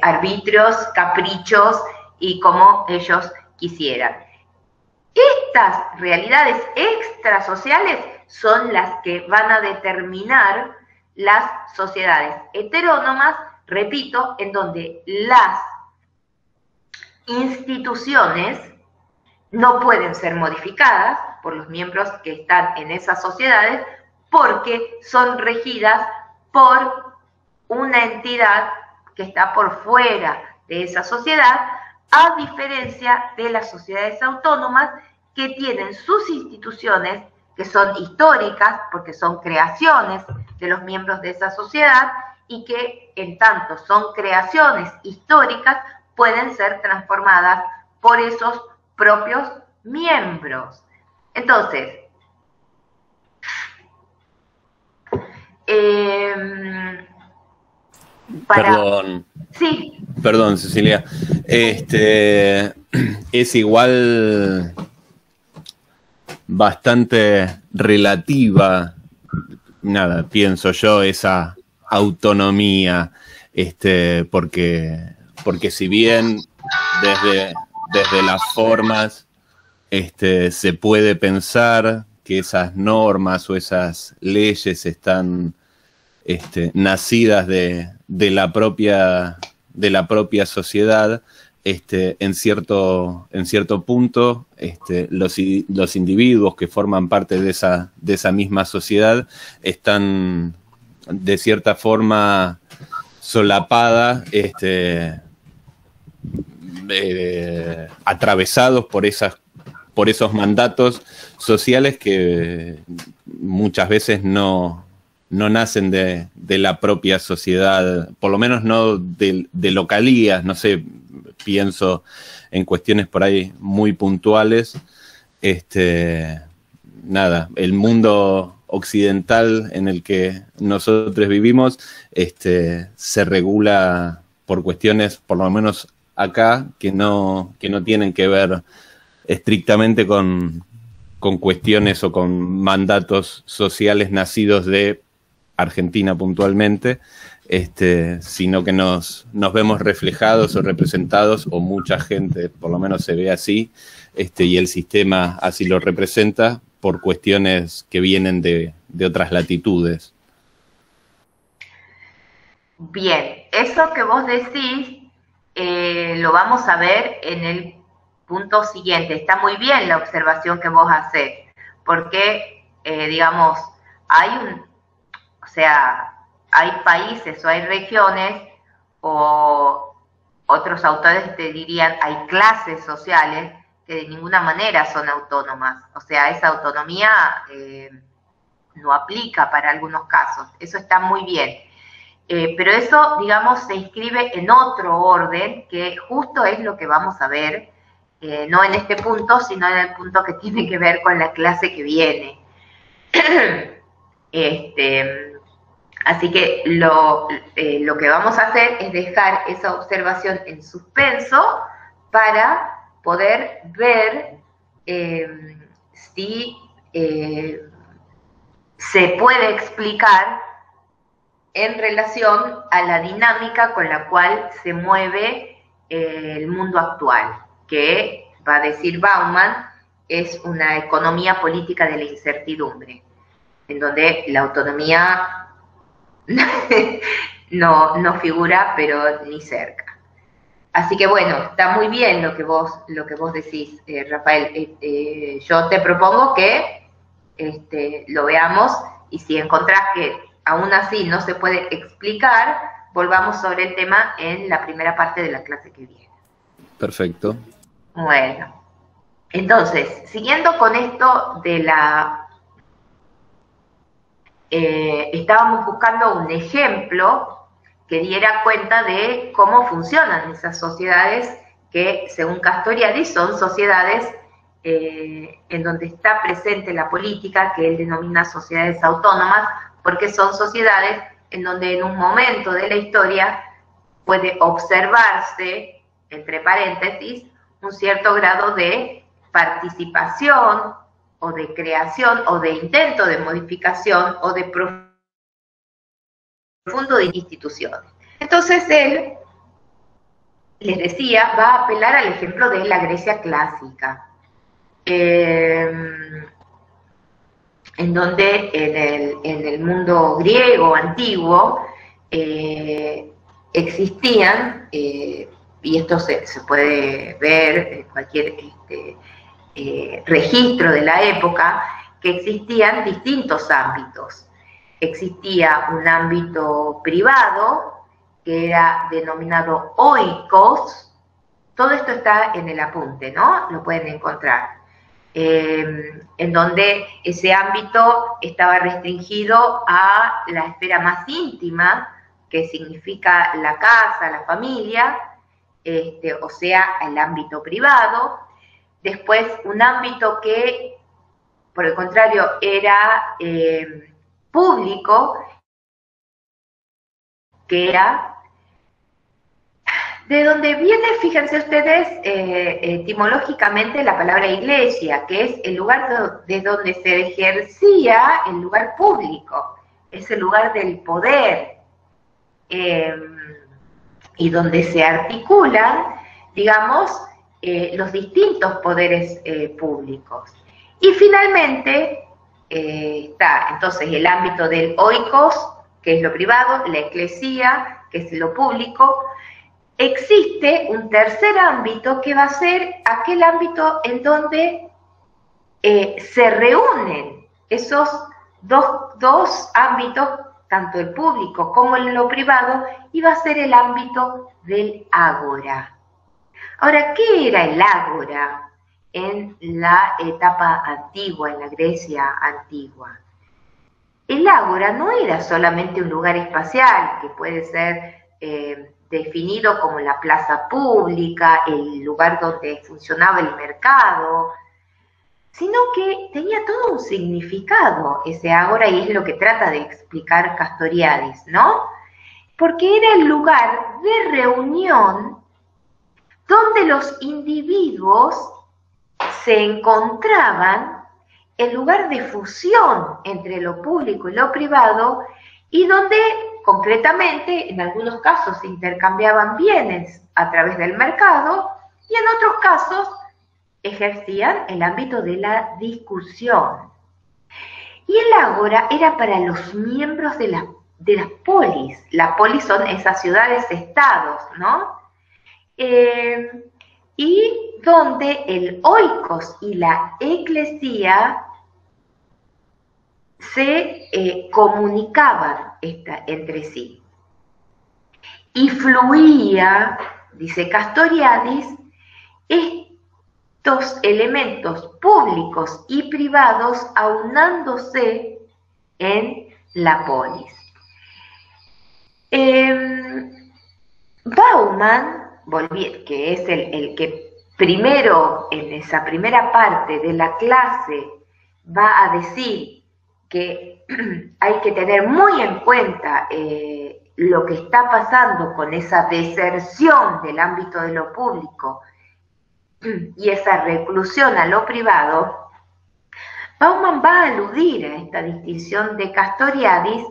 A: arbitrios, caprichos y como ellos quisieran. Estas realidades extrasociales son las que van a determinar las sociedades heterónomas, repito, en donde las instituciones no pueden ser modificadas por los miembros que están en esas sociedades, porque son regidas por una entidad que está por fuera de esa sociedad, a diferencia de las sociedades autónomas, que tienen sus instituciones que son históricas, porque son creaciones de los miembros de esa sociedad, y que en tanto son creaciones históricas, pueden ser transformadas por esos propios miembros. Entonces,
B: Perdón, Cecilia. Es igual bastante relativa, pienso yo, esa autonomía, porque si bien desde las formas se puede pensar que esas normas o esas leyes están nacidas de la propia sociedad, en cierto punto los individuos que forman parte de esa misma sociedad están de cierta forma solapada atravesados por esos mandatos sociales que muchas veces no nacen de la propia sociedad, por lo menos no de localías, no sé, pienso en cuestiones por ahí muy puntuales. Nada, el mundo occidental en el que nosotros vivimos se regula por cuestiones, por lo menos acá, que no tienen que ver estrictamente con cuestiones o con mandatos sociales nacidos de Argentina puntualmente, sino que nos vemos reflejados o representados, o mucha gente por lo menos se ve así, y el sistema así lo representa por cuestiones que vienen de otras latitudes.
A: Bien, eso que vos decís lo vamos a ver en el punto siguiente. Está muy bien la observación que vos hacés, porque, digamos, hay países o hay regiones, o otros autores te dirían, hay clases sociales que de ninguna manera son autónomas. O sea, esa autonomía no aplica para algunos casos. Eso está muy bien. Pero eso, digamos, se inscribe en otro orden, que justo es lo que vamos a ver, no en este punto, sino en el punto que tiene que ver con la clase que viene. Así que lo que vamos a hacer es dejar esa observación en suspenso para poder ver si se puede explicar en relación a la dinámica con la cual se mueve el mundo actual, que, va a decir Bauman, es una economía política de la incertidumbre, en donde la autonomía no figura, pero ni cerca. Así que bueno, está muy bien lo que vos decís, Rafael. Yo te propongo que lo veamos, y si encontrás que aún así no se puede explicar, volvamos sobre el tema en la primera parte de la clase que viene.
B: Perfecto.
A: Bueno, entonces, siguiendo con esto de estábamos buscando un ejemplo que diera cuenta de cómo funcionan esas sociedades que, según Castoriadis, son sociedades en donde está presente la política, que él denomina sociedades autónomas, porque son sociedades en donde en un momento de la historia puede observarse, entre paréntesis, un cierto grado de participación o de creación o de intento de modificación o de profundo de instituciones. Entonces él, les decía, va a apelar al ejemplo de la Grecia clásica, en donde en el mundo griego antiguo existían, y esto se puede ver en cualquier registro de la época, que existían distintos ámbitos. Existía un ámbito privado que era denominado oikos. Todo esto está en el apunte, ¿no? Lo pueden encontrar. En donde ese ámbito estaba restringido a la esfera más íntima, que significa la casa, la familia, o sea, el ámbito privado. Después, un ámbito que, por el contrario, era público, que era de donde viene, fíjense ustedes, etimológicamente la palabra iglesia, que es el lugar de donde se ejercía el lugar público, es el lugar del poder, y donde se articulan, digamos, los distintos poderes públicos. Y finalmente está entonces el ámbito del oikos, que es lo privado, la eclesía, que es lo público. Existe un tercer ámbito que va a ser aquel ámbito en donde se reúnen esos dos ámbitos, tanto el público como lo privado, y va a ser el ámbito del ágora. Ahora, ¿qué era el ágora en la etapa antigua, en la Grecia antigua? El ágora no era solamente un lugar espacial que puede ser definido como la plaza pública, el lugar donde funcionaba el mercado, sino que tenía todo un significado ese ágora, y es lo que trata de explicar Castoriadis, ¿no? Porque era el lugar de reunión donde los individuos se encontraban, el lugar de fusión entre lo público y lo privado, y donde concretamente en algunos casos se intercambiaban bienes a través del mercado, y en otros casos ejercían el ámbito de la discusión. Y el ágora era para los miembros de las polis. Las polis son esas ciudades-estados, ¿no? Y donde el oikos y la eclesía se comunicaban entre sí. Y fluía, dice Castoriadis, estos elementos públicos y privados aunándose en la polis. Bauman, que es el que primero, en esa primera parte de la clase, va a decir que hay que tener muy en cuenta lo que está pasando con esa deserción del ámbito de lo público y esa reclusión a lo privado. Bauman va a aludir a esta distinción de Castoriadis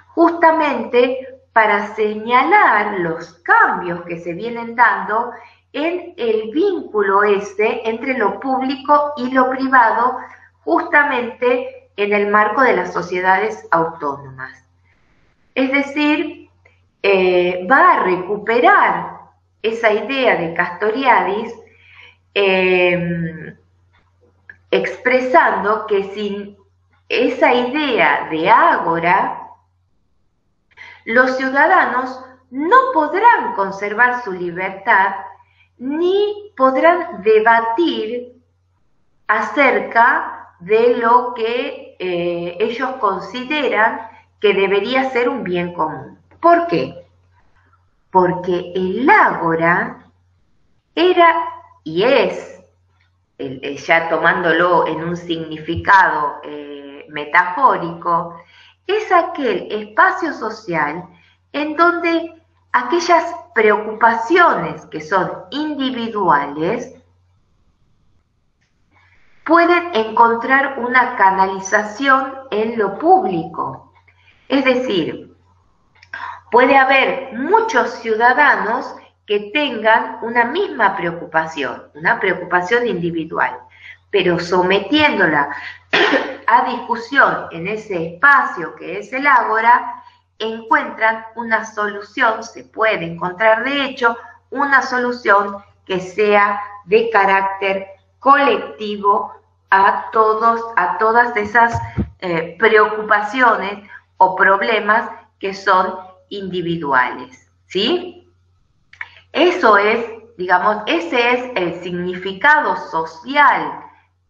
A: justamente para señalar los cambios que se vienen dando en el vínculo entre lo público y lo privado, justamente en el marco de las sociedades autónomas. Es decir, va a recuperar esa idea de Castoriadis, expresando que sin esa idea de ágora, los ciudadanos no podrán conservar su libertad ni podrán debatir acerca de lo que ellos consideran que debería ser un bien común. ¿Por qué? Porque el ágora era y es, ya tomándolo en un significado metafórico, es aquel espacio social en donde aquellas preocupaciones que son individuales pueden encontrar una canalización en lo público. Es decir, puede haber muchos ciudadanos que tengan una misma preocupación, una preocupación individual, pero sometiéndola a discusión en ese espacio que es el ágora, encuentran una solución, se puede encontrar de hecho una solución que sea de carácter colectivo a todas esas preocupaciones o problemas que son individuales, ¿sí? Eso es, digamos, ese es el significado social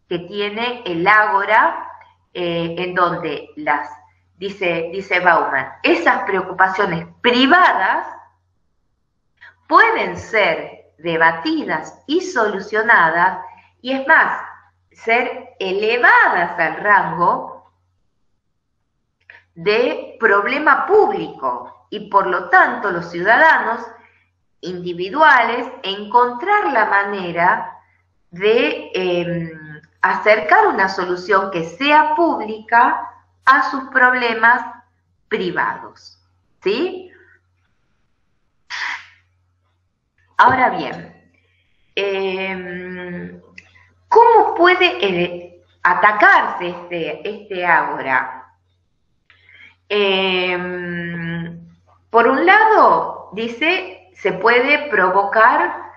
A: que tiene el ágora, en donde dice Bauman, esas preocupaciones privadas pueden ser debatidas y solucionadas, y es más, ser elevadas al rango de problema público, y por lo tanto los ciudadanos individuales encontrar la manera de acercar una solución que sea pública a sus problemas privados, ¿sí? Ahora bien, ¿cómo puede atacarse este ágora? Por un lado, dice, se puede provocar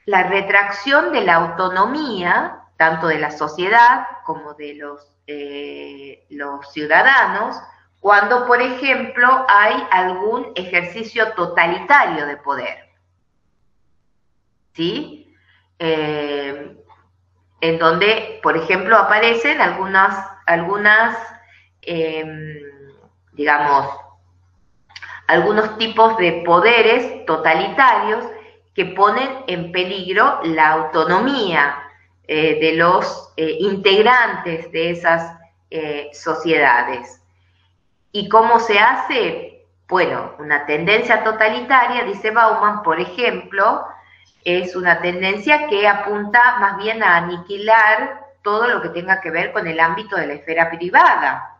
A: la retracción de la autonomía, tanto de la sociedad como de los ciudadanos, cuando, por ejemplo, hay algún ejercicio totalitario de poder. ¿sí? En donde, por ejemplo, aparecen digamos, algunos tipos de poderes totalitarios que ponen en peligro la autonomía de los integrantes de esas sociedades. ¿Y cómo se hace? Bueno, una tendencia totalitaria, dice Bauman, por ejemplo, es una tendencia que apunta más bien a aniquilar todo lo que tenga que ver con el ámbito de la esfera privada.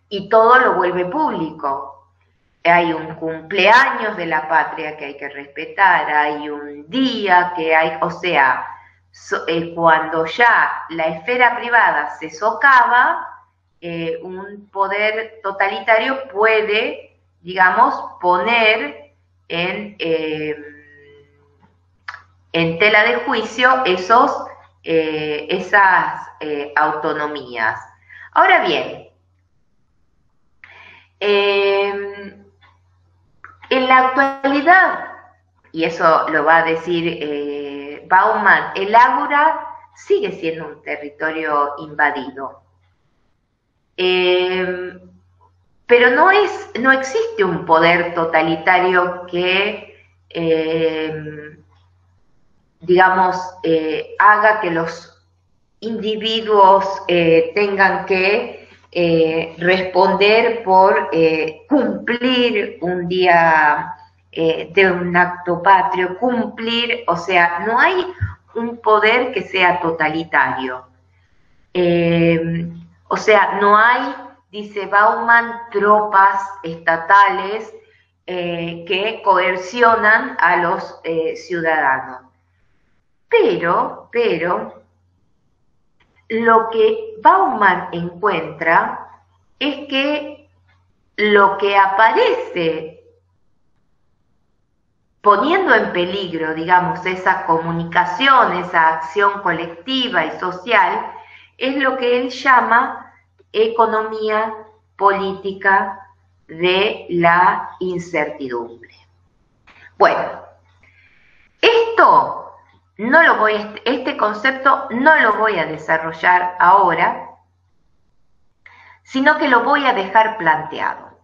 A: Y todo lo vuelve público. Hay un cumpleaños de la patria que hay que respetar, hay un día que hay, o sea, cuando ya la esfera privada se socava, un poder totalitario puede, digamos, poner en tela de juicio esas autonomías. Ahora bien, en la actualidad, y eso lo va a decir Bauman, el Ágora sigue siendo un territorio invadido. Pero no existe un poder totalitario que, digamos, haga que los individuos tengan que responder por cumplir un día de un acto patrio, o sea, no hay un poder que sea totalitario. O sea, no hay, dice Bauman, tropas estatales que coercionan a los ciudadanos. Pero, lo que Bauman encuentra es que lo que aparece poniendo en peligro, digamos, esa comunicación, esa acción colectiva y social, es lo que él llama economía política de la incertidumbre. Bueno, este concepto no lo voy a desarrollar ahora, sino que lo voy a dejar planteado.